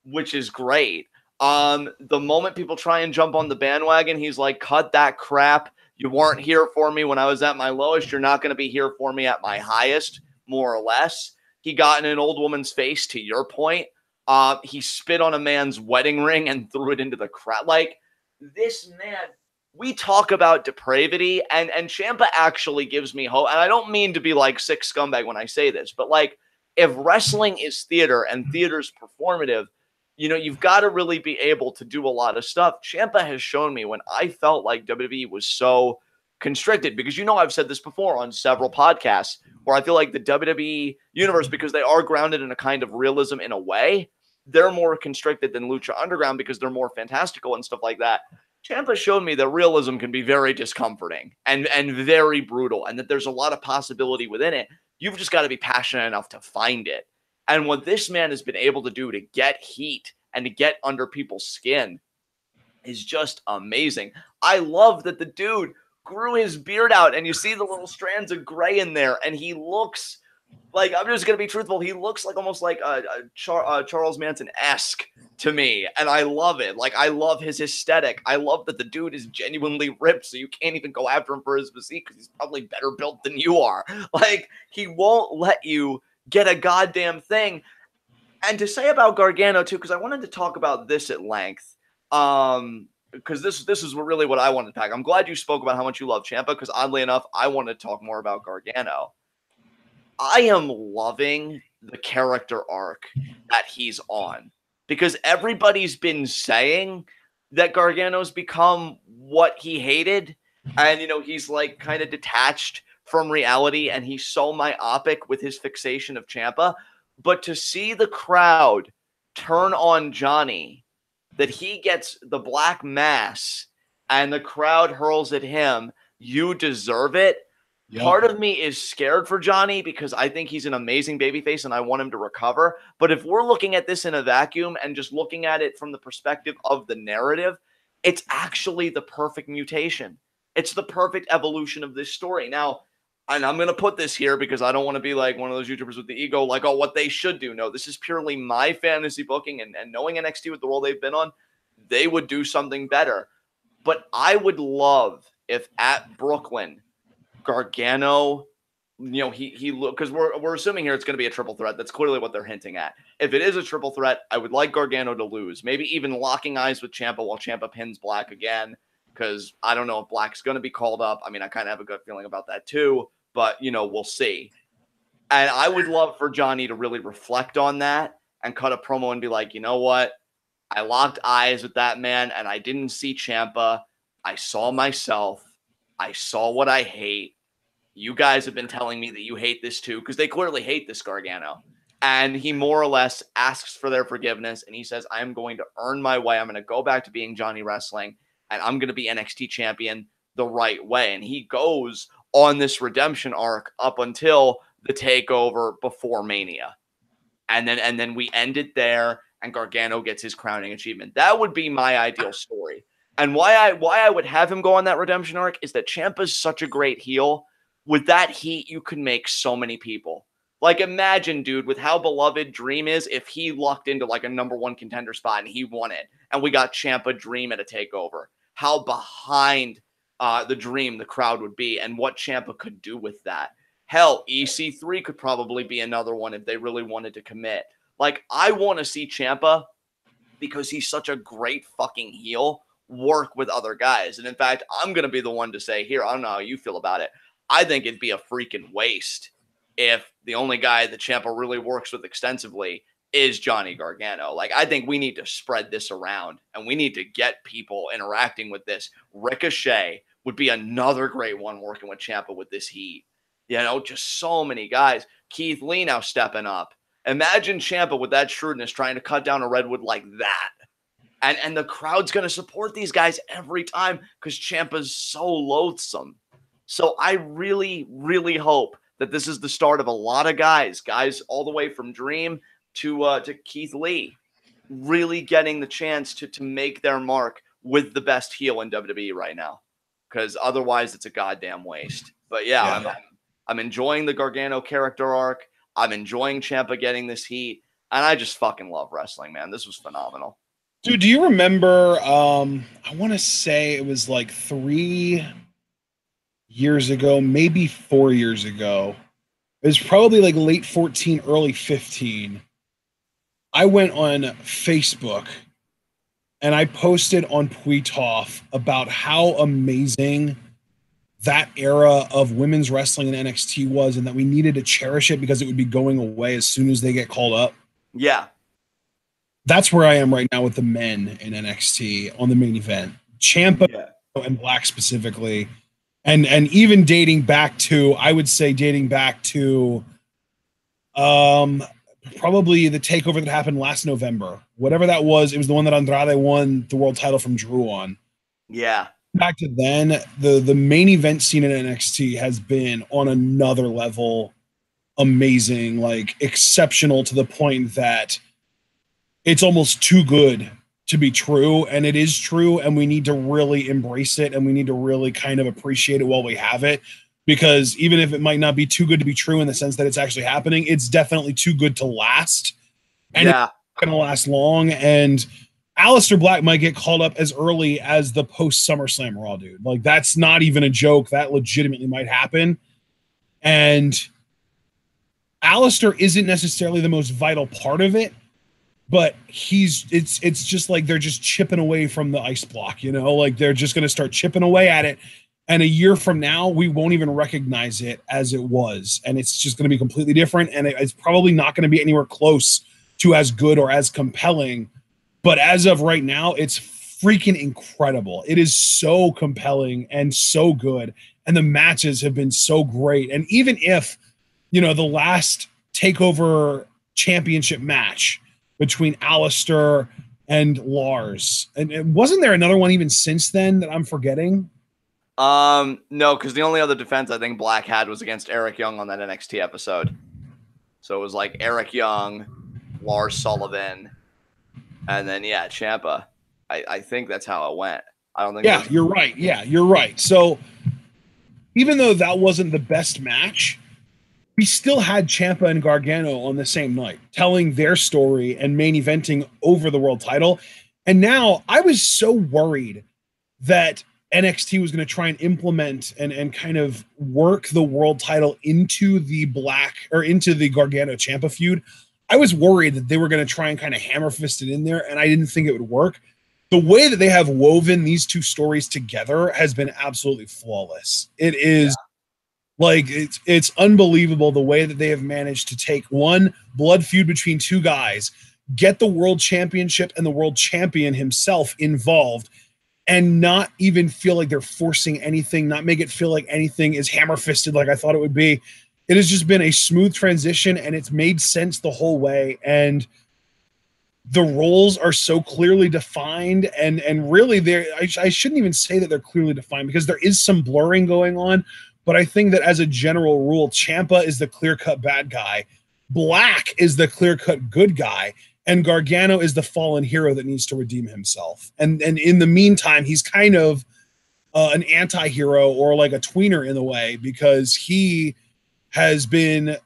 Which is great. The moment people try and jump on the bandwagon, he's like, cut that crap. You weren't here for me when I was at my lowest. You're not going to be here for me at my highest, more or less. He got in an old woman's face, to your point. He spit on a man's wedding ring and threw it into the crowd. Like, this man, we talk about depravity, and Ciampa actually gives me hope. And I don't mean to be like sick scumbag when I say this, but like, if wrestling is theater and theater's performative, you know, you've got to really be able to do a lot of stuff. Ciampa has shown me when I felt like WWE was so constricted, because, you know, I've said this before on several podcasts, where I feel like the WWE universe, because they are grounded in a kind of realism in a way, they're more constricted than Lucha Underground because they're more fantastical and stuff like that. Ciampa showed me that realism can be very discomforting and very brutal, and that there's a lot of possibility within it. You've just got to be passionate enough to find it. And what this man has been able to do to get heat and to get under people's skin is just amazing. I love that the dude grew his beard out and you see the little strands of gray in there, and he looks like, I'm just going to be truthful, he looks like almost like a Charles Manson-esque to me, and I love it. Like, I love his aesthetic. I love that the dude is genuinely ripped, so you can't even go after him for his physique because he's probably better built than you are. Like, he won't let you get a goddamn thing. And to say about Gargano too, because I wanted to talk about this at length, because this is really what I wanted to talk. I'm glad you spoke about how much you love Ciampa, because oddly enough, I want to talk more about Gargano. I am loving the character arc that he's on, because everybody's been saying that Gargano's become what he hated, and, you know, he's like kind of detached from reality, and he's so myopic with his fixation of Ciampa. But to see the crowd turn on Johnny, that he gets the black mass and the crowd hurls at him, you deserve it. Yep. Part of me is scared for Johnny because I think he's an amazing babyface and I want him to recover. But if we're looking at this in a vacuum and just looking at it from the perspective of the narrative, it's actually the perfect mutation. It's the perfect evolution of this story. Now, and I'm going to put this here because I don't want to be like one of those YouTubers with the ego, like, oh, what they should do. No, this is purely my fantasy booking, and knowing NXT with the role they've been on, they would do something better. But I would love if at Brooklyn, Gargano, you know, he because we're assuming here it's going to be a triple threat. That's clearly what they're hinting at. If it is a triple threat, I would like Gargano to lose. Maybe even locking eyes with Ciampa while Ciampa pins Black again, because I don't know if Black's going to be called up. I mean, I kind of have a good feeling about that too, but, you know, we'll see. And I would love for Johnny to really reflect on that and cut a promo and be like, you know what? I locked eyes with that man and I didn't see Ciampa. I saw myself. I saw what I hate. You guys have been telling me that you hate this too, because they clearly hate this Gargano. And he more or less asks for their forgiveness, and he says, I'm going to earn my way. I'm going to go back to being Johnny Wrestling, and I'm going to be NXT champion the right way. And he goes on this redemption arc up until the takeover before Mania. And then we end it there, and Gargano gets his crowning achievement. That would be my ideal story. And why I would have him go on that redemption arc is that Ciampa's such a great heel. With that heat, you could make so many people. Like, imagine, dude, with how beloved Dream is, if he lucked into like a #1 contender spot and he won it, and we got Ciampa Dream at a takeover. How behind the Dream the crowd would be, and what Ciampa could do with that. Hell, EC3 could probably be another one if they really wanted to commit. Like, I want to see Ciampa, because he's such a great fucking heel, work with other guys. And in fact, I'm going to be the one to say here, I don't know how you feel about it, I think it'd be a freaking waste if the only guy that Ciampa really works with extensively is Johnny Gargano. Like, I think we need to spread this around, and we need to get people interacting with this. Ricochet would be another great one working with Ciampa with this heat. You know, just so many guys. Keith Lee now stepping up. Imagine Ciampa with that shrewdness trying to cut down a Redwood like that. And the crowd's going to support these guys every time because Ciampa's so loathsome. So I really, really hope that this is the start of a lot of guys all the way from Dream to Keith Lee, really getting the chance to make their mark with the best heel in WWE right now. Because otherwise, it's a goddamn waste. But yeah. I'm enjoying the Gargano character arc. I'm enjoying Ciampa getting this heat. And I just fucking love wrestling, man. This was phenomenal. Dude, do you remember, I want to say it was like 3 years ago, maybe 4 years ago. It was probably like late 14, early 15. I went on Facebook and I posted on Pweetoff about how amazing that era of women's wrestling in NXT was, and that we needed to cherish it because it would be going away as soon as they get called up. Yeah. That's where I am right now with the men in NXT on the main event. Ciampa and Black specifically. And even dating back to probably the takeover that happened last November. Whatever that was, it was the one that Andrade won the world title from Drew on. Yeah. Back to then, the main event scene in NXT has been on another level, amazing, like exceptional, to the point that it's almost too good to be true. And it is true, and we need to really embrace it, and we need to really kind of appreciate it while we have it, because even if it might not be too good to be true in the sense that it's actually happening, it's definitely too good to last. And it's not gonna last long. And Aleister Black might get called up as early as the post SummerSlam Raw, dude. Like, that's not even a joke. That legitimately might happen. And Aleister isn't necessarily the most vital part of it, but it's just like they're just chipping away from the ice block, you know? Like, they're just going to start chipping away at it. And a year from now, we won't even recognize it as it was. And it's just going to be completely different. And it's probably not going to be anywhere close to as good or as compelling. But as of right now, it's freaking incredible. It is so compelling and so good. And the matches have been so great. And even if, the last TakeOver championship match between Aleister and Lars, and wasn't there another one even since then that I'm forgetting? No, because the only other defense I think Black had was against Eric Young on that NXT episode. So it was like Eric Young, Lars Sullivan, and then Ciampa. I think that's how it went. I don't think. Yeah, you're right. Yeah, you're right. So even though that wasn't the best match, we still had Ciampa and Gargano on the same night, telling their story and main eventing over the world title. And now I was so worried that NXT was going to try and implement and kind of work the world title into the Gargano Ciampa feud. I was worried that they were going to try and kind of hammer fist it in there, and I didn't think it would work. The way that they have woven these two stories together has been absolutely flawless. It is like, it's unbelievable the way that they have managed to take one blood feud between two guys, get the world championship and the world champion himself involved, and not even feel like they're forcing anything, not make it feel like anything is hammer fisted like I thought it would be. It has just been a smooth transition, and it's made sense the whole way. And the roles are so clearly defined, and really I shouldn't even say that they're clearly defined, because there is some blurring going on. But I think that as a general rule, Ciampa is the clear-cut bad guy, Black is the clear-cut good guy, and Gargano is the fallen hero that needs to redeem himself. And in the meantime, he's kind of an anti-hero, or like a tweener in a way, because he has been,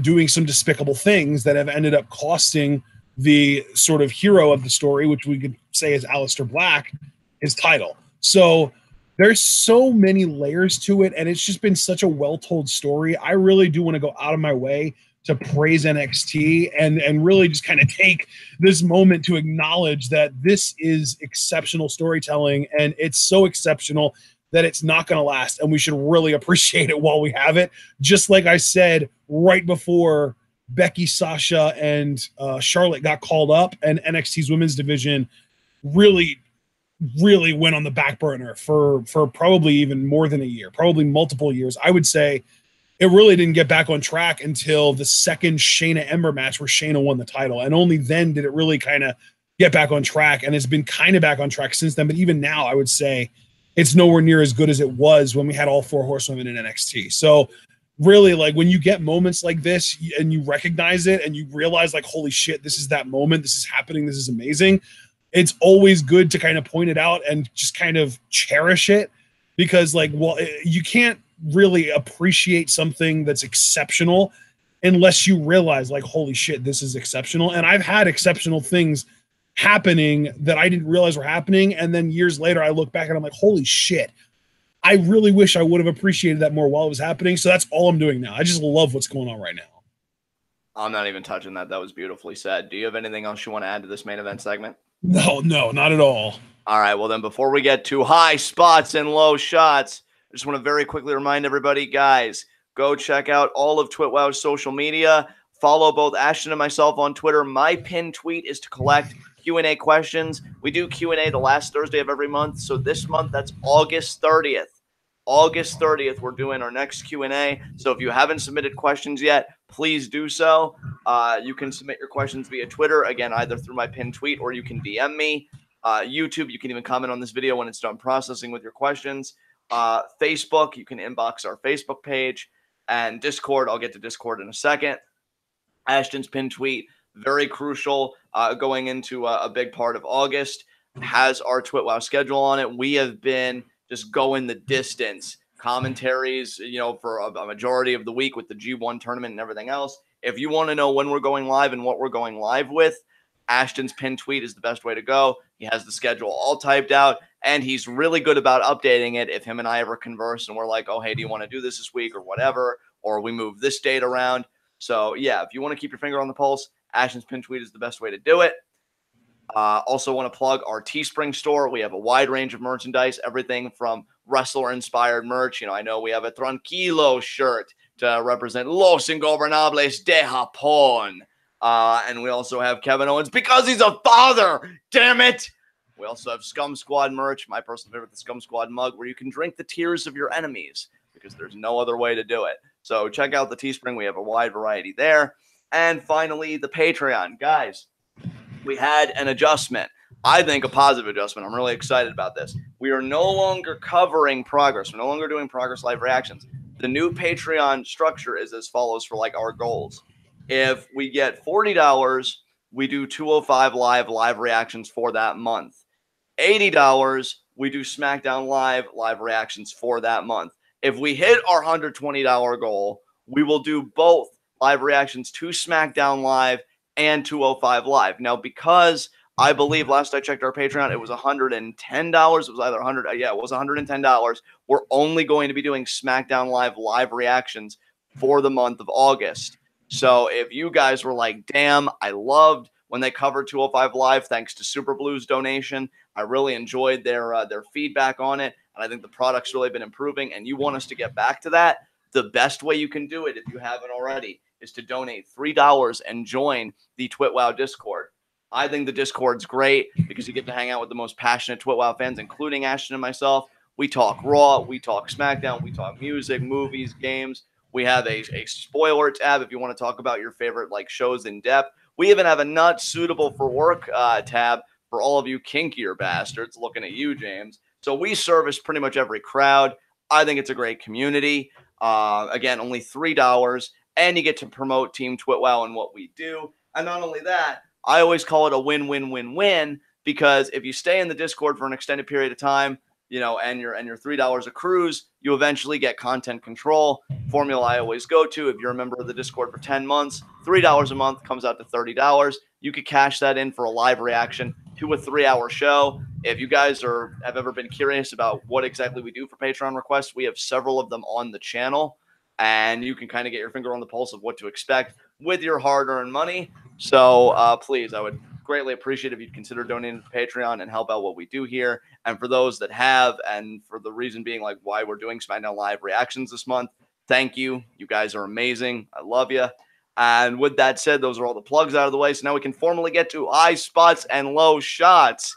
doing some despicable things that have ended up costing the sort of hero of the story, which we could say is Aleister Black, his title. So there's so many layers to it, and it's just been such a well-told story. I really do want to go out of my way to praise NXT and really just kind of take this moment to acknowledge that this is exceptional storytelling, and it's so exceptional that it's not going to last, and we should really appreciate it while we have it. Just like I said right before Becky, Sasha, and Charlotte got called up, and NXT's women's division really went on the back burner for probably even more than a year, probably multiple years. I would say it really didn't get back on track until the second Shayna Ember match where Shayna won the title. And only then did it really kind of get back on track, and it's been kind of back on track since then. But even now, I would say it's nowhere near as good as it was when we had all 4 horsewomen in NXT. So really, like, when you get moments like this and you recognize it and you realize, like, holy shit, this is that moment, this is happening, this is amazing, it's always good to kind of point it out and just kind of cherish it, because, like, well, you can't really appreciate something that's exceptional unless you realize, like, holy shit, this is exceptional. And I've had exceptional things happening that I didn't realize were happening, and then years later I look back and I'm like, holy shit, I really wish I would have appreciated that more while it was happening. So that's all I'm doing now. I just love what's going on right now. I'm not even touching that. That was beautifully said. Do you have anything else you want to add to this main event segment? No, not at all. All right, well then, before we get to high spots and low shots, I just want to very quickly remind everybody, guys, go check out all of TWitWoW's social media. Follow both Ashton and myself on Twitter. My pinned tweet is to collect Q&A questions. We do Q&A the last Thursday of every month. So this month, that's August 30th. August 30th, we're doing our next Q&A. So if you haven't submitted questions yet, please do so. You can submit your questions via Twitter, again, either through my pinned tweet or you can DM me. YouTube, you can even comment on this video when it's done processing with your questions. Facebook, you can inbox our Facebook page. And Discord, I'll get to Discord in a second. Ashton's pinned tweet, very crucial, going into a big part of August, has our TWitWoW schedule on it. We have been just going the distance. Commentaries, for a majority of the week with the G1 tournament and everything else. If you want to know when we're going live and what we're going live with, Ashton's pinned tweet is the best way to go. He has the schedule all typed out, and he's really good about updating it if him and I ever converse and we're like, oh, hey, do you want to do this week or whatever, or we move this date around. So, yeah, if you want to keep your finger on the pulse, Ashton's pinned tweet is the best way to do it. Also want to plug our Teespring store. We have a wide range of merchandise, everything from wrestler-inspired merch. I know we have a Tranquilo shirt to represent Los Ingobernables de Japón. And we also have Kevin Owens because he's a father. Damn it. We also have Scum Squad merch, my personal favorite, the Scum Squad mug, where you can drink the tears of your enemies because there's no other way to do it. So check out the Teespring. We have a wide variety there. And finally, the Patreon. Guys, we had an adjustment. I think a positive adjustment. I'm really excited about this. We are no longer covering progress. We're no longer doing progress live reactions. The new Patreon structure is as follows for like our goals. If we get $40, we do 205 live reactions for that month. $80, we do SmackDown live reactions for that month. If we hit our $120 goal, we will do both live reactions to SmackDown Live and 205 Live. Now, because I believe last I checked our Patreon, it was $110. It was either it was $110. We're only going to be doing SmackDown live reactions for the month of August. So if you guys were like, damn, I loved when they covered 205 Live, thanks to Super Blue's donation. I really enjoyed their feedback on it, and I think the product's really been improving, and you want us to get back to that, the best way you can do it, if you haven't already, is to donate $3 and join the TWitWoW Discord. I think the Discord's great because you get to hang out with the most passionate TWitWoW fans, including Ashton and myself. We talk Raw, we talk SmackDown, we talk music, movies, games. We have a spoiler tab if you want to talk about your favorite shows in depth. We even have a not suitable for work tab for all of you kinkier bastards. Looking at you, James. So we service pretty much every crowd. I think it's a great community. Again, only $3, and you get to promote Team TWitWoW and what we do. And not only that, I always call it a win-win-win-win, because if you stay in the Discord for an extended period of time, and your $3 accrues, you eventually get content control. Formula I always go to, if you're a member of the Discord for 10 months, $3 a month comes out to $30. You could cash that in for a live reaction to a 3-hour show. If you guys have ever been curious about what exactly we do for Patreon requests, we have several of them on the channel, and you can kind of get your finger on the pulse of what to expect with your hard-earned money. So please, I would greatly appreciate if you'd consider donating to Patreon and help out what we do here. And for those that have, and for the reason being why we're doing SmackDown Live reactions this month, thank you. You guys are amazing. I love you. And with that said, those are all the plugs out of the way. So now we can formally get to high spots and low shots.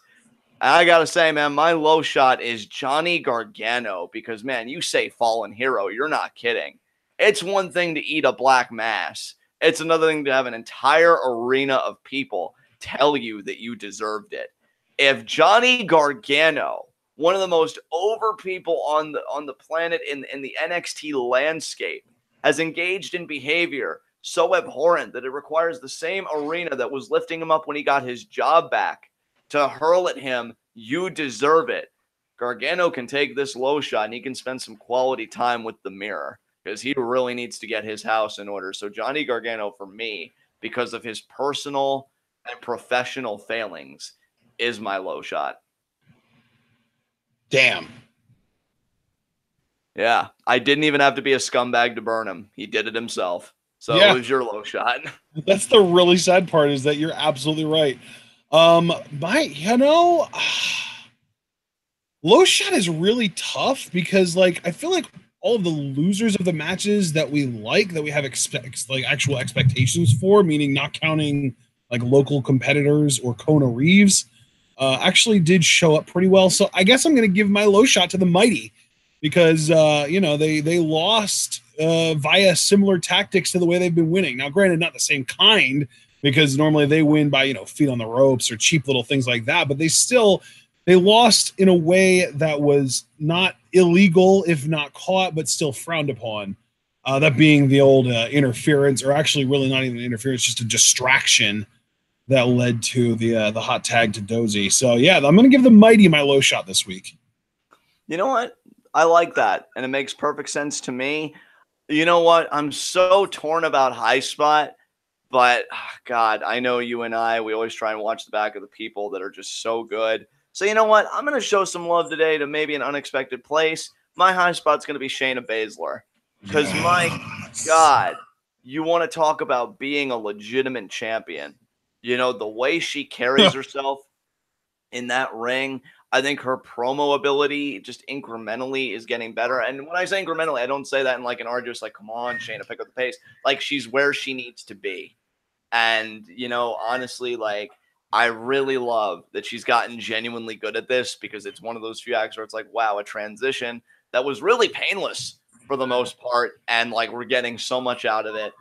And I got to say, man, my low shot is Johnny Gargano, because, man, you say fallen hero, you're not kidding. It's one thing to eat a black mass. It's another thing to have an entire arena of people tell you that you deserved it. If Johnny Gargano, one of the most over people on the planet in the NXT landscape, has engaged in behavior so abhorrent that it requires the same arena that was lifting him up when he got his job back to hurl at him, you deserve it. Gargano can take this low shot and he can spend some quality time with the mirror because he really needs to get his house in order. So Johnny Gargano, for me, because of his personal and professional failings, is my low shot. Damn. Yeah, I didn't even have to be a scumbag to burn him. He did it himself. So Yeah. it was your low shot. That's the really sad part, is that you're absolutely right. Low shot is really tough because, like, I feel like all of the losers of the matches that we like, that we have actual expectations for, meaning not counting like local competitors or Kona Reeves, actually did show up pretty well. So I guess I'm going to give my low shot to the Mighty because they lost via similar tactics to the way they've been winning. Now, granted, not the same kind, because normally they win by feet on the ropes or cheap little things like that, but they lost in a way that was not illegal if not caught, but still frowned upon. That being the old interference, or actually really not even interference, just a distraction that led to the hot tag to Dozy. So yeah, I'm going to give the Mighty my low shot this week. You know what? I like that, and it makes perfect sense to me. You know what? I'm so torn about High Spot, but God, I know you and we always try and watch the back of the people that are just so good. So you know what? I'm going to show some love today to maybe an unexpected place. My high spot's going to be Shayna Baszler. Because, my God, you want to talk about being a legitimate champion. The way she carries herself in that ring, I think her promo ability just incrementally is getting better. And when I say incrementally, I don't say that in like an arduous, like, come on, Shayna, pick up the pace. Like, she's where she needs to be. And, honestly, like, I really love that she's gotten genuinely good at this, because it's one of those few acts where it's like, wow, a transition that was really painless for the most part. And like, we're getting so much out of it.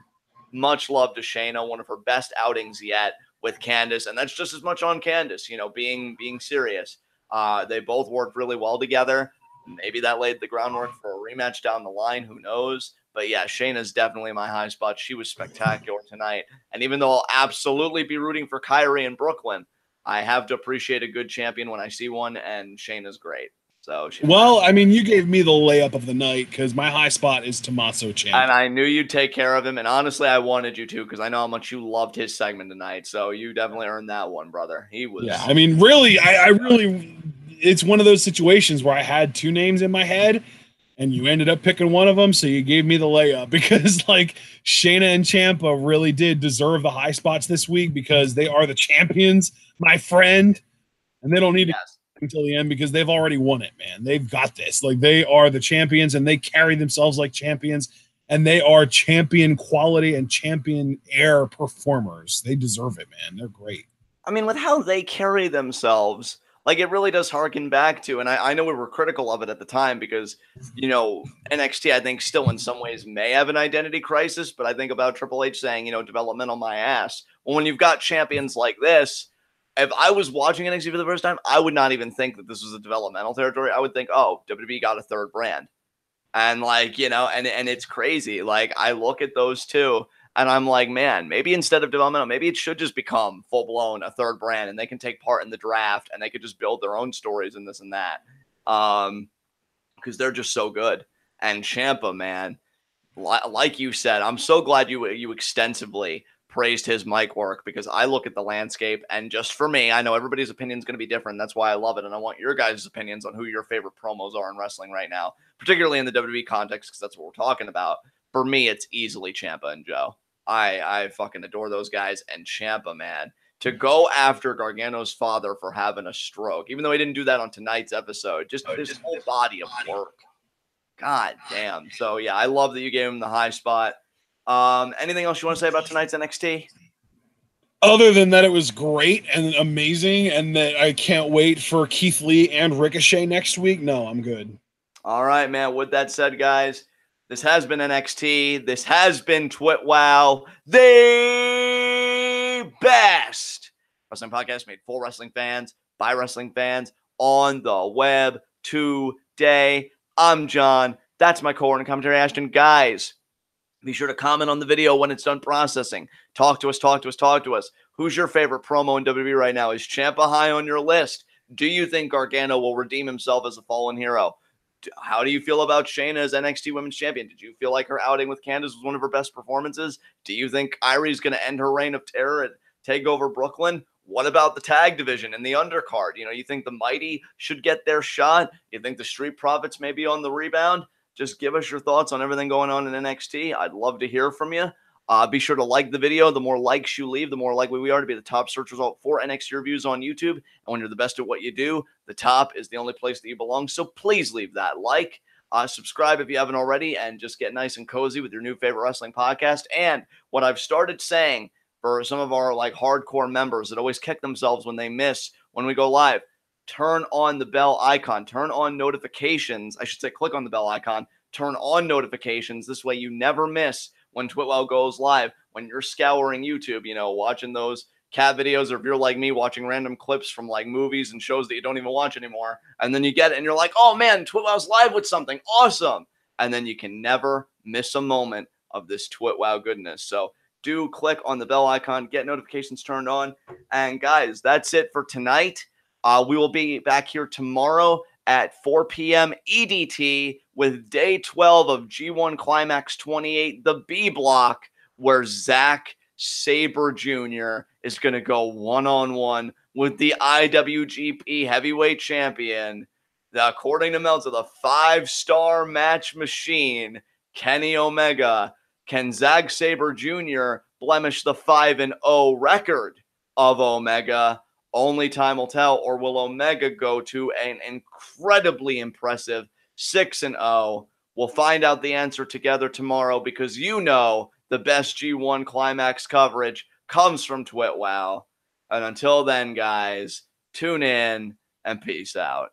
Much love to Shayna, one of her best outings yet with Candice. And that's just as much on Candice, being serious. They both worked really well together. Maybe that laid the groundwork for a rematch down the line. Who knows? But yeah, Shayna's definitely my high spot. She was spectacular tonight. And even though I'll absolutely be rooting for Kyrie in Brooklyn, I have to appreciate a good champion when I see one, and Shayna's great. So, you gave me the layup of the night, because my high spot is Tommaso Ciampa. And I knew you'd take care of him. And honestly, I wanted you to, because I know how much you loved his segment tonight. So you definitely earned that one, brother. He was. Yeah, really, I really, it's one of those situations where I had two names in my head, and you ended up picking one of them, so you gave me the layup, because like Shayna and Ciampa really did deserve the high spots this week, because they are the champions, my friend, and they don't need to until the end, because they've already won it, man. They've got this. Like, they are the champions, and they carry themselves like champions, and they are champion quality and champion air performers. They deserve it, man. They're great. With how they carry themselves, like, it really does harken back to, and I know we were critical of it at the time, because, NXT, I think, still in some ways may have an identity crisis, but I think about Triple H saying, developmental my ass. Well, when you've got champions like this, if I was watching NXT for the first time, I would not even think that this was a developmental territory. I would think, oh, WWE got a third brand. And like, and it's crazy. Like, I look at those two, and I'm like, man, maybe instead of developmental, maybe it should just become full-blown a third brand, and they can take part in the draft, and they could just build their own stories and this and that. Because they're just so good. And Ciampa, man, like you said, I'm so glad you extensively praised his mic work, because I look at the landscape, and just for me, I know everybody's opinion is going to be different. That's why I love it. And I want your guys' opinions on who your favorite promos are in wrestling right now, particularly in the WWE context, because that's what we're talking about. For me, it's easily Ciampa and Joe. I fucking adore those guys. And Ciampa, man, to go after Gargano's father for having a stroke, even though he didn't do that on tonight's episode, just this whole body of work. God damn. So yeah, I love that you gave him the high spot. Anything else you want to say about tonight's NXT? Other than that, it was great and amazing, and that I can't wait for Keith Lee and Ricochet next week. No, I'm good. All right, man. With that said, guys, this has been NXT. This has been TWitWoW, the best Wrestling podcast made for wrestling fans, by wrestling fans, on the web today. I'm John. That's my co-owner and commentary, Ashton. Guys, be sure to comment on the video when it's done processing. Talk to us, talk to us, talk to us. Who's your favorite promo in WWE right now? Is Ciampa high on your list? Do you think Gargano will redeem himself as a fallen hero? How do you feel about Shayna as NXT Women's Champion? Did you feel like her outing with Candice was one of her best performances? Do you think Irie's going to end her reign of terror at TakeOver Brooklyn? What about the tag division and the undercard? You think the Mighty should get their shot? You think the Street Profits may be on the rebound? Just give us your thoughts on everything going on in NXT. I'd love to hear from you. Be sure to like the video. The more likes you leave, the more likely we are to be the top search result for NXT reviews on YouTube. And when you're the best at what you do, the top is the only place that you belong. So please leave that like. Subscribe if you haven't already, and just get nice and cozy with your new favorite wrestling podcast. And what I've started saying for some of our hardcore members that always kick themselves when they miss when we go live, turn on the bell icon, turn on notifications. I should say click on the bell icon, turn on notifications. This way you never miss when TWitWoW goes live, when you're scouring YouTube, watching those cat videos, or if you're like me, watching random clips from movies and shows that you don't even watch anymore. And then you get it and you're like, oh man, TWitWoW's live with something awesome. And then you can never miss a moment of this TWitWoW goodness. So do click on the bell icon, get notifications turned on. And guys, that's it for tonight. We will be back here tomorrow at 4 p.m. EDT with day 12 of G1 Climax 28, the B block, where Zack Sabre Jr. is going to go one-on-one with the IWGP Heavyweight Champion, according to Meltzer, the 5-star match machine, Kenny Omega. Can Zack Sabre Jr. blemish the 5-0 record of Omega? Only time will tell. Or will Omega go to an incredibly impressive 6-0? We'll find out the answer together tomorrow, because the best G1 Climax coverage comes from TWitWoW. And until then, guys, tune in and peace out.